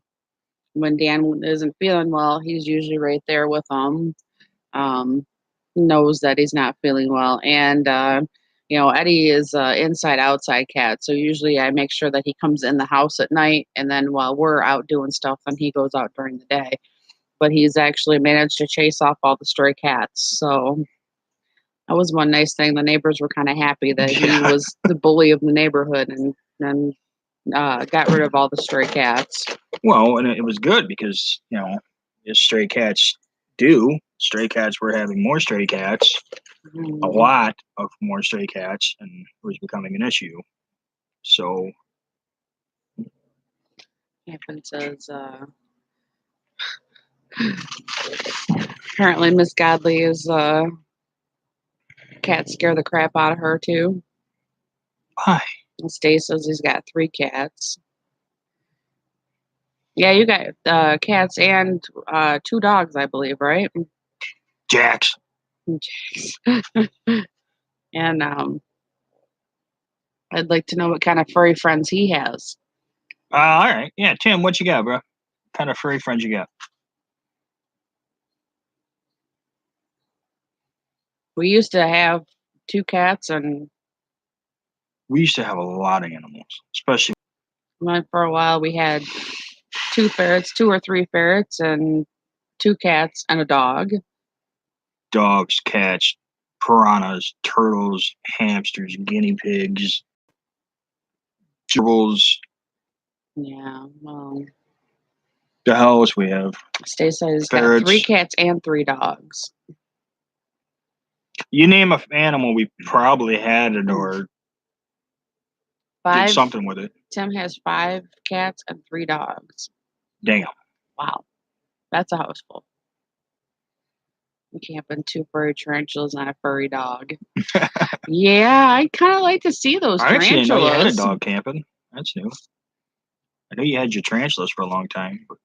when Dan isn't feeling well, he's usually right there with him. Um, knows that he's not feeling well, and Eddie is inside outside cat, so usually I make sure that he comes in the house at night, and then while we're out doing stuff, then he goes out during the day. But he's actually managed to chase off all the stray cats, so that was one nice thing. The neighbors were kind of happy that he Yeah. was the bully of the neighborhood and got rid of all the stray cats. Well, and it was good because as stray cats do, stray cats were having more stray cats, a Mm. lot of more stray cats, and it was becoming an issue. So Happen says apparently Miss Godley is cats scare the crap out of her too. why? And Stace says he's got 3 cats. Yeah, you got cats and 2 dogs, I believe, right? Jax. And I'd like to know what kind of furry friends he has. All right. Yeah, Tim, what you got, bro? What kind of furry friends you got? We used to have 2 cats, and We used to have a lot of animals, especially for a while we had 2 ferrets, 2 or 3 ferrets, and 2 cats and a dog. dogs, cats, piranhas, turtles, hamsters, guinea pigs, gerbils. Yeah, well, The hell else we have? Stacy has got 3 Ferrets. cats and 3 dogs. You name an animal, we probably had it or did 5. something with it. Tim has 5 cats and 3 dogs. Damn. Wow, that's a house full. Camping 2 furry tarantulas and a furry dog. Yeah, I'd kind of like to see those I actually didn't know you had a tarantulas. dog camping. That's new. I knew you had your tarantulas for a long time. But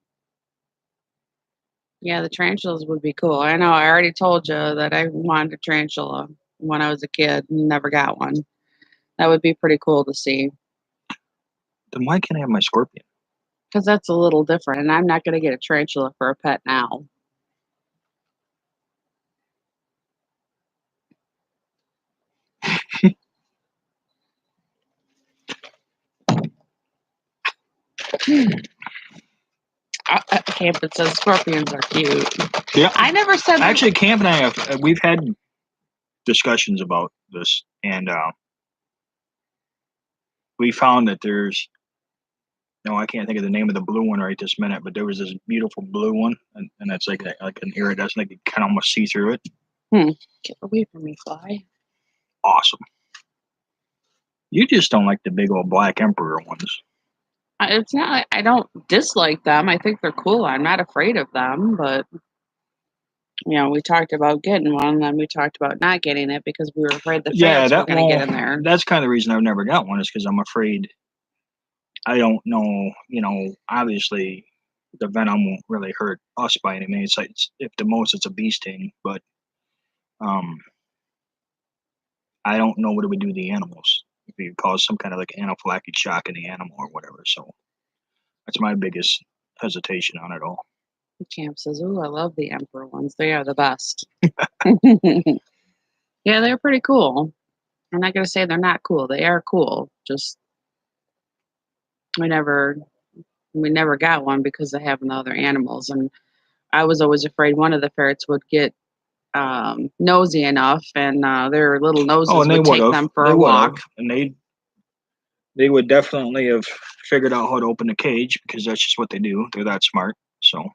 Yeah, the tarantulas would be cool. I know. I already told you that I wanted a tarantula when I was a kid and never got one. That would be pretty cool to see then why can't I have my scorpion? because that's a little different. And I'm not going to get a tarantula for a pet now. Camping says scorpions are cute. Yeah. I never said Actually, Camp and I we've had discussions about this, and we found that there's no, I can't think of the name of the blue one right this minute, but there was this beautiful blue one, and it's like an iridescent, like you can almost see through it. Get away from me, fly. Awesome. You just don't like the big old black emperor ones. It's not like I don't dislike them. I think they're cool. I'm not afraid of them, but we talked about getting one, and then we talked about not getting it because we were afraid the ferrets were going to get in there. That's kind of the reason I've never got one is because I'm afraid. I don't know. Obviously, the venom won't really hurt us by any means. It's like if the most, it's a bee sting, but I don't know what it would do to the animals. If it could cause some kind of like anaphylactic shock in the animal or whatever. So that's my biggest hesitation on it all. Camp says, "Ooh, I love the emperor ones. They are the best." Yeah, they're pretty cool. I'm not gonna say they're not cool. They are cool. Just we never we never got one because of having the other animals, and I was always afraid one of the ferrets would get nosy enough, and their little Oh, noses and they would would take have. them for They a would have. walk. And they would definitely have figured out how to open the cage because that's just what they do. They're that smart. So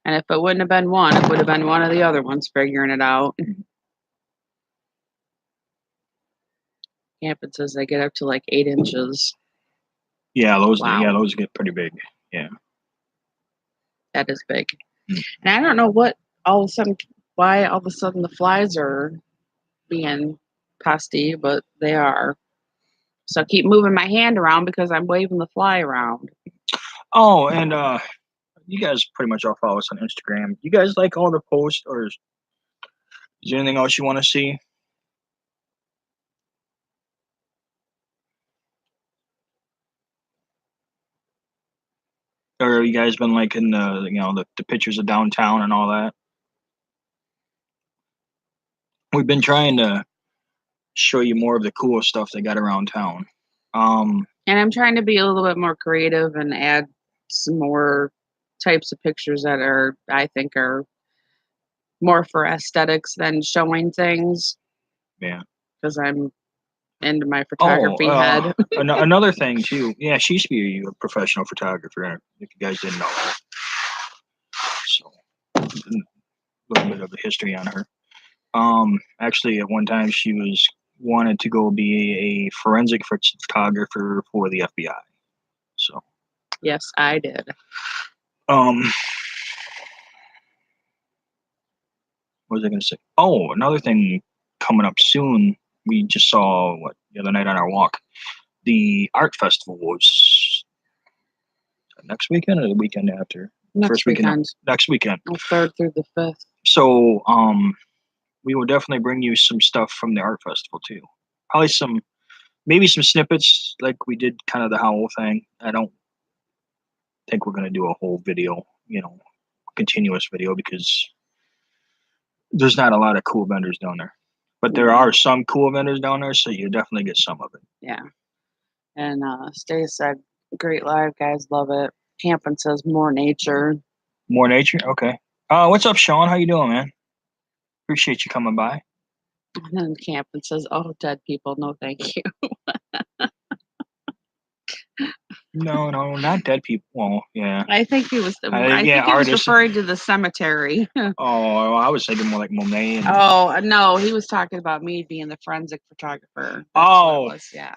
And if it wouldn't have been one, it would have been one of the other ones figuring it out. Camp says they get up to like 8 inches. yeah, Wow, those get pretty big. Yeah. that is big. Mm. And I don't know why all of a sudden the flies are being pesty, but they are. So I keep moving my hand around because I'm waving the fly around. Oh, and you guys pretty much all follow us on Instagram. You guys like all the posts, or is there anything else you want to see? Or have you guys been liking the pictures of downtown and all that? We've been trying to show you more of the cool stuff they got around town. And I'm trying to be a little bit more creative and add some more types of pictures that I think are more for aesthetics than showing things yeah. because I'm into my Oh, photography head. another thing too. Yeah, she used to be a professional photographer. If you guys didn't know that, so a little bit of a history on her. Actually, at one time she was wanted to go be a forensic photographer for the FBI. So, Yes, I did. um, what was I going to say? Oh, another thing coming up soon. We just saw what the other night on our walk. The art festival was next weekend or the weekend after. Next First weekend. weekend. Next weekend. The 3rd through the 5th. So, we will definitely bring you some stuff from the art festival too. Probably maybe some snippets like we did kind of the Howl thing. I don't think we're gonna do a whole video, continuous video because there's not a lot of cool vendors down there. But there are some cool vendors down there, so you definitely get some of it. Yeah. And Stace said, "Great live, guys. Love it." Camping says, "More nature." More nature, okay. What's up, Sean? How you doing, man? Appreciate you coming by. And then Camping says, "Oh, dead people. No, thank you." No, not dead people. Well, yeah. I think he was. I Yeah, think he was artists. referring to the cemetery. Oh, I was thinking more like Monet. Oh no, he was talking about me being the forensic photographer. That's oh, what it was. Yeah.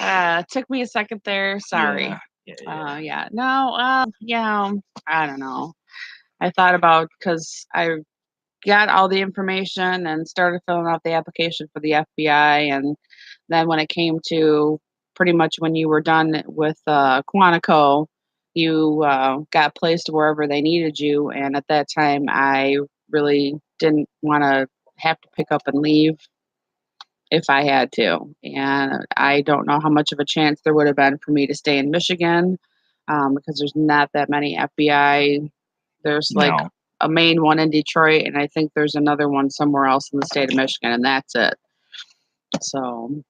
Yeah. It took me a second there. Sorry. Yeah. No. Yeah. I don't know. I thought about because I got all the information and started filling out the application for the FBI, and then when it came to pretty much when you were done with Quantico, you got placed wherever they needed you, and at that time, I really didn't want to have to pick up and leave if I had to, and I don't know how much of a chance there would have been for me to stay in Michigan because there's not that many FBI. There's like No. a main one in Detroit, and I think there's another one somewhere else in the state of Michigan, and that's it. So,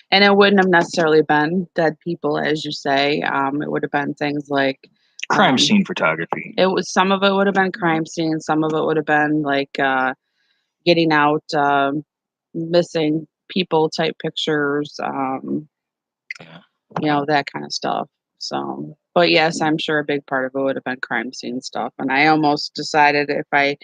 and it wouldn't have necessarily been dead people, as you say. It would have been things like Crime scene photography. It was some of it would have been crime scene, some of it would have been like getting out missing people type pictures, that kind of stuff. So, but yes, I'm sure a big part of it would have been crime scene stuff. And I almost decided if I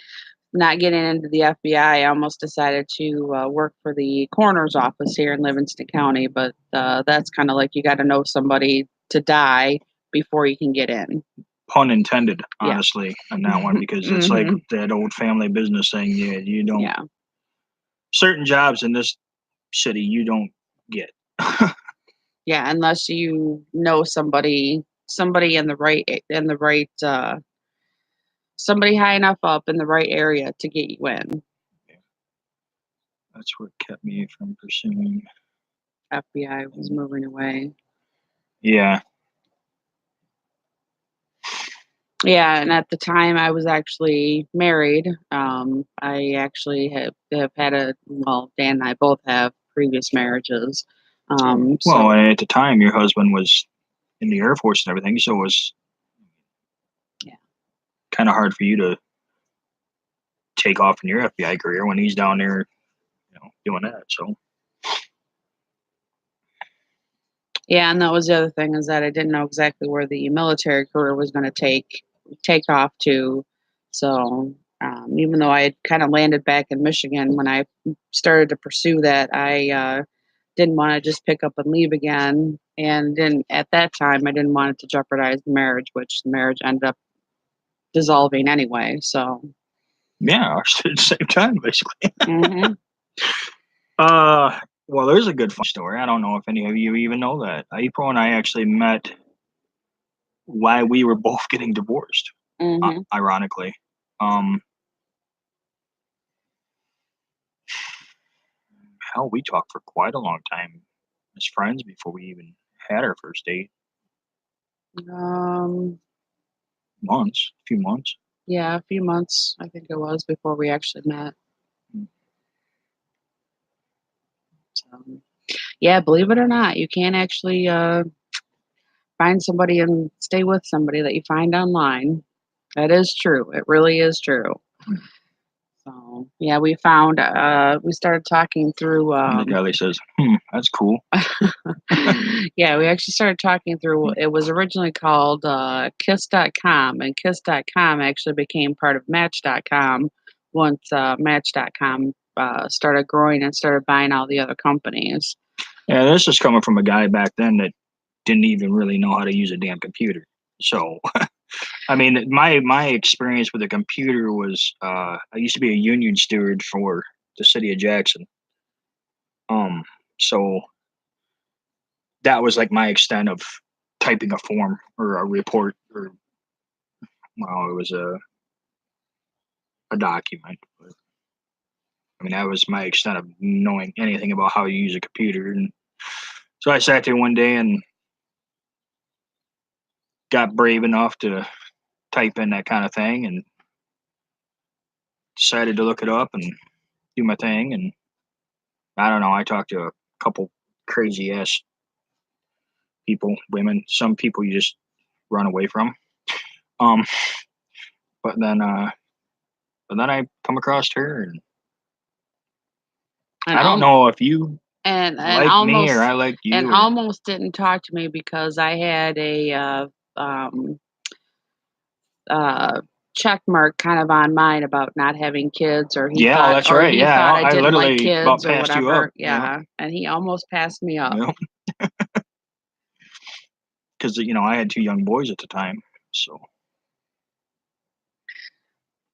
not getting into the FBI, I almost decided to work for the coroner's office here in Livingston County. But that's kind of like you got to know somebody to die before you can get in. Pun intended, honestly, on that one, because it's like that old family business thing. Yeah, you don't. Yeah. Certain jobs in this city you don't get. Yeah, unless you know somebody in the right somebody high enough up in the right area to get you in. That's what kept me from pursuing. FBI was moving away. Yeah. Yeah, and at the time I was actually married. I actually have had Dan and I both have previous marriages. Well, So and at the time, your husband was in the Air Force and everything, so it was yeah. kind of hard for you to take off in your FBI career when he's down there, doing that. So Yeah, and that was the other thing is that I didn't know exactly where the military career was going to take off to. So even though I had kind of landed back in Michigan when I started to pursue that, I didn't want to just pick up and leave again. And then at that time, I didn't want it to jeopardize the marriage, which the marriage ended up dissolving anyway. So yeah, at the same time, basically. hmm Uh, well, there's a good fun story. I don't know if any of you even know that. April and I actually met while we were both getting divorced. hmm Ironically, um, hell, we talked for quite a long time as friends before we even had our first date. um, Months, a few months. yeah, a few months I think it was before we actually met. So, yeah, believe it or not, you can't actually find somebody and stay with somebody that you find online. That is true. It really is true. So yeah, we started talking through And the guy says, that's cool. yeah, we actually started talking through it was originally called kiss.com, and kiss.com actually became part of match.com once match.com started growing and started buying all the other companies. Yeah, this is coming from a guy back then that didn't even really know how to use a damn computer. So, I mean, my experience with a computer was I used to be a union steward for the city of Jackson. Um, so that was like my extent of typing a form or a report, or well, it was a document. But, I mean, that was my extent of knowing anything about how you use a computer. And so I sat there one day and got brave enough to type in that kind of thing and decided to look it up and do my thing. And I don't know, I talked to a couple crazy ass people, women, some people you just run away from. Um, but then, I come across her, and And I don't know if you and like me or I like you, or almost didn't talk to me because I had a um, uh, check mark kind of on mine about not having kids, yeah, oh, that's right. he Yeah, thought I I didn't like literally about kids or passed you up. whatever. Yeah, Yeah, and he almost passed me up. yeah, because I had two young boys at the time. So,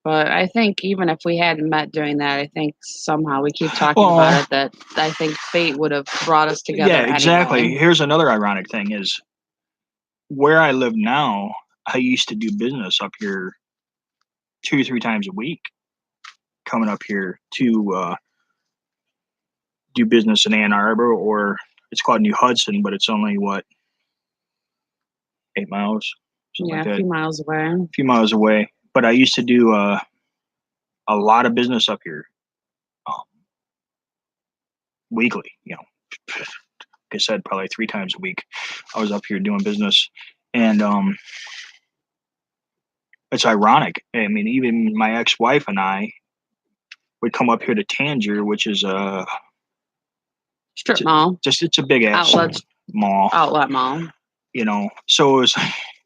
But I think even if we hadn't met doing that, I think somehow we keep talking about well, it that I think fate would have brought us yeah, together exactly. anyway. Here's another ironic thing: is where I live now. I used to do business up here 2 3 times a week, coming up here to do business in Ann Arbor, or it's called New Hudson, but it's only what, 8 miles, something Yeah, like a that, few miles away. a few miles away. But I used to do a lot of business up here, um, weekly. Like I said, probably 3 times a week. I was up here doing business, and it's ironic. I mean, even my ex-wife and I would come up here to Tanger, which is Strip mall, it's a big ass outlet mall. outlet mall. So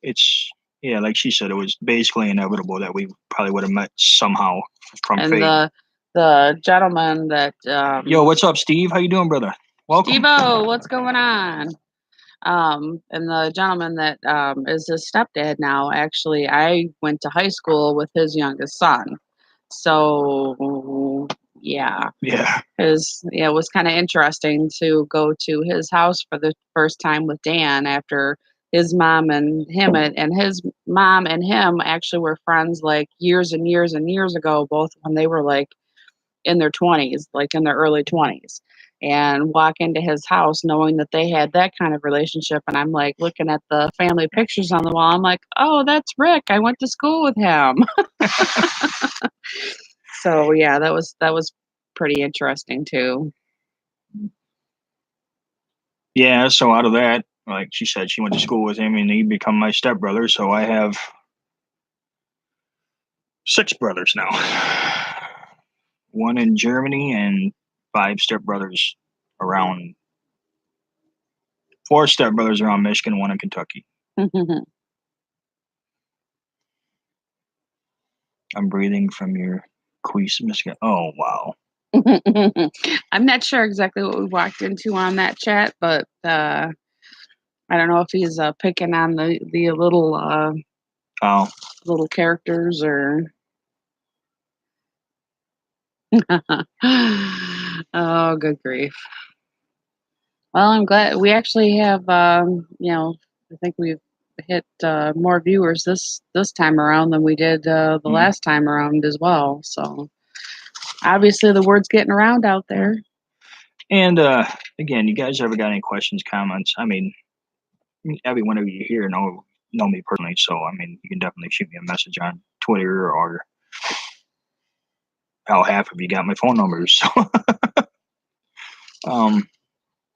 it's yeah, like she said, it was basically inevitable that we probably would have met somehow from And fate. the gentleman that Yo, what's up, Steve? How you doing, brother? Welcome. Steve-O, what's going on? And the gentleman that is his stepdad now, actually, I went to high school with his youngest son. So yeah, Yeah, it was kind of interesting to go to his house for the first time with Dan after his mom and him and his mom and him actually were friends like years and years and years ago, both when they were like in their 20s, like in their early 20s, and walk into his house knowing that they had that kind of relationship. And I'm like looking at the family pictures on the wall. I'm like, oh, that's Rick. I went to school with him. So yeah, that was pretty interesting too. Yeah, so out of that, like she said, she went to school with him and he become my stepbrother. So I have 6 brothers now. One in Germany and 5 stepbrothers around 4 stepbrothers around Michigan, one in Kentucky. I'm breathing from your queef, Michigan. Oh wow. I'm not sure exactly what we walked into on that chat, but I don't know if he's picking on the Oh, little characters or. Oh, good grief. Well, I'm glad we actually have. I think we've hit more viewers this time around than we did the last time around as well. So obviously the word's getting around out there. and again, you guys ever got any questions, comments? I mean, every one of you here know me personally, so I mean, you can definitely shoot me a message on Twitter or hell, half of you got my phone numbers. So,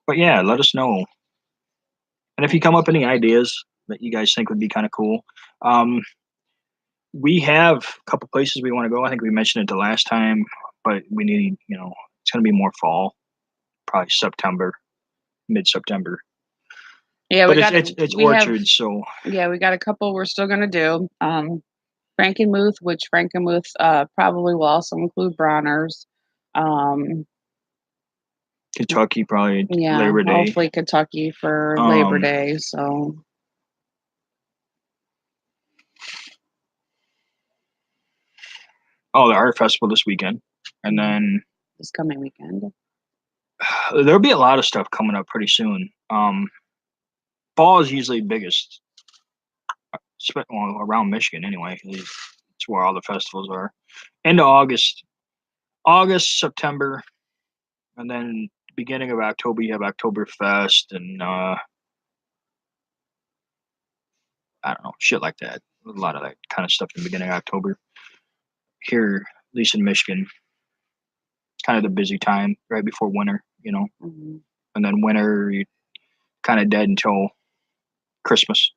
but yeah, let us know. And if you come up with any ideas that you guys think would be kind of cool, um, we have a couple places we want to go. I think we mentioned it the last time, but we need, it's going to be more fall, probably September, mid-September. Yeah, But it's orchards, so yeah, we got a couple we're still gonna do. Frankenmuth, which Frankenmuth probably will also include Bronner's. Um, Kentucky probably yeah, Labor Day. hopefully Kentucky for Labor Day. So the art festival this weekend, and then this coming weekend. there'll be a lot of stuff coming up pretty soon. Fall is usually biggest, well, around Michigan anyway. It's where all the festivals are. End of August, September, and then beginning of October you have Oktoberfest and I don't know, shit like that. A lot of that kind of stuff in the beginning of October. Here, at least in Michigan, it's kind of the busy time right before winter, Mm-hmm. and then winter you kind of dead until Christmas.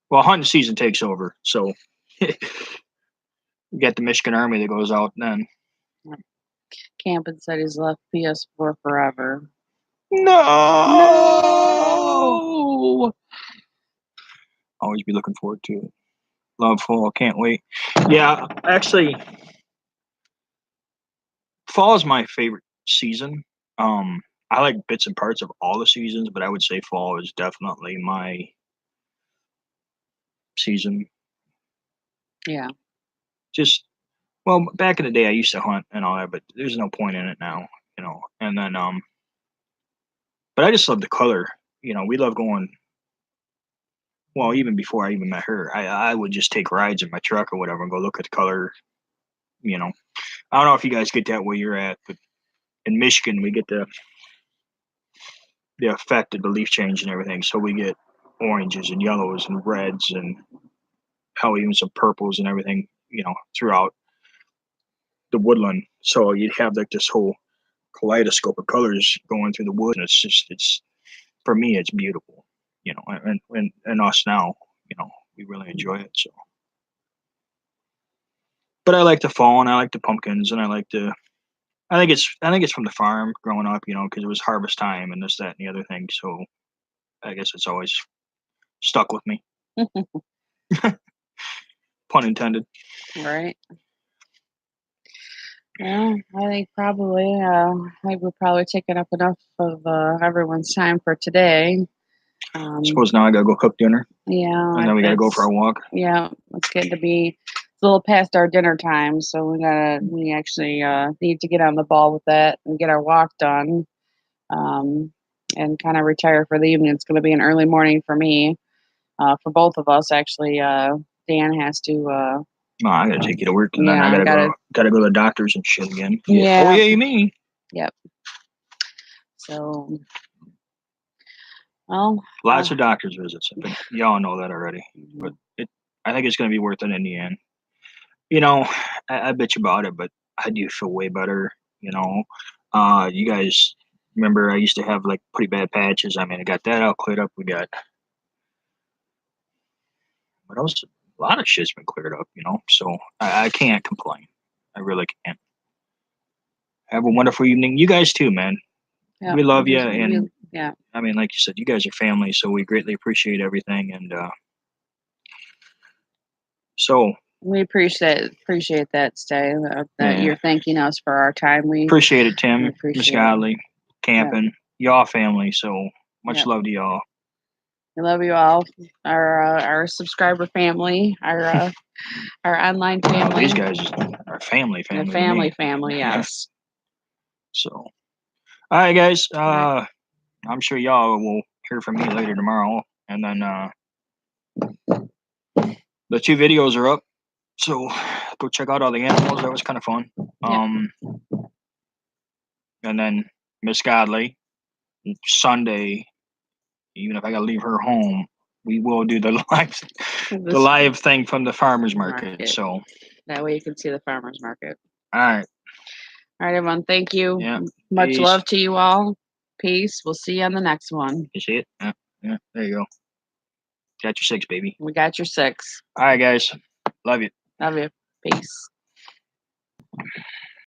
Well, hunting season takes over, so you get the Michigan Army that goes out then. Campbell said he's left PS4 forever. No. Always be looking forward to it. Love fall, can't wait. Yeah, actually, fall is my favorite season. I like bits and parts of all the seasons, but I would say fall is definitely my season. Yeah. Just well, back in the day, I used to hunt and all that, but there's no point in it now, And then but I just love the color. We love going. Well, even before I even met her, I would just take rides in my truck or whatever and go look at the color. I don't know if you guys get that where you're at, but in Michigan we get the effect of the leaf change and everything. So we get oranges and yellows and reds and hell, even some purples and everything, throughout the woodland. So you'd have like this whole kaleidoscope of colors going through the woods, and it's for me, it's beautiful, and us now, we really enjoy it. So, but I like the fall and I like the pumpkins and I think it's from the farm growing up, because it was harvest time and this, that, and the other thing. So I guess it's always stuck with me. Pun intended. Right. Well, I think we're probably taking up enough of everyone's time for today. I suppose now I gotta go cook dinner. Yeah. And then we gotta go for a walk. Yeah, it's getting to be a little past our dinner time, so we actually need to get on the ball with that and get our walk done, and kind of retire for the evening. It's going to be an early morning for me, for both of us actually. Dan has to Oh, I gotta take you to work, and then Yeah, I I gotta. gotta go to the doctors and shit again. Yeah. Oh Yeah. yeah, you mean? Yep. So, well, Lots of doctor's visits. I think y'all know that already. But mhm. I think it's gonna be worth it in the end. You know, I bitch about it, but I do feel way better. You know, you guys remember I used to have like pretty bad patches. I mean, I got that all cleared up. We got what else? A lot of shit's been cleared up. You know, so I can't complain. I really can't. Have a wonderful evening. You guys too, man. Yep. We love you, and Yeah. I mean, like you said, you guys are family, so we greatly appreciate everything. And so, We appreciate that, Stay, that yeah, you're thanking us for our time. appreciate it, We Tim, Miss appreciate it. Godley, Yep. camping, y'all family. So much Yep. love to y'all. We love you all, our subscriber family, our online Wow, these family, guys are family, the family to me. family. Yes. So, all right, guys. All right. I'm sure y'all will hear from me later tomorrow, and then the 2 videos are up. So go check out all the animals. That was kind of fun. Yep. And then Miss Godley Sunday. Even if I gotta leave her home, we will do the This live thing from the farmers market. market. So, That way you can see the farmers market. all right, All right, everyone. Thank you. yeah, Much peace. love to you all. Peace. We'll see you on the next one. You see it? Yeah, yeah. There you go. Got your 6, baby. We got your 6. All right, guys. Love you. Love you. Peace.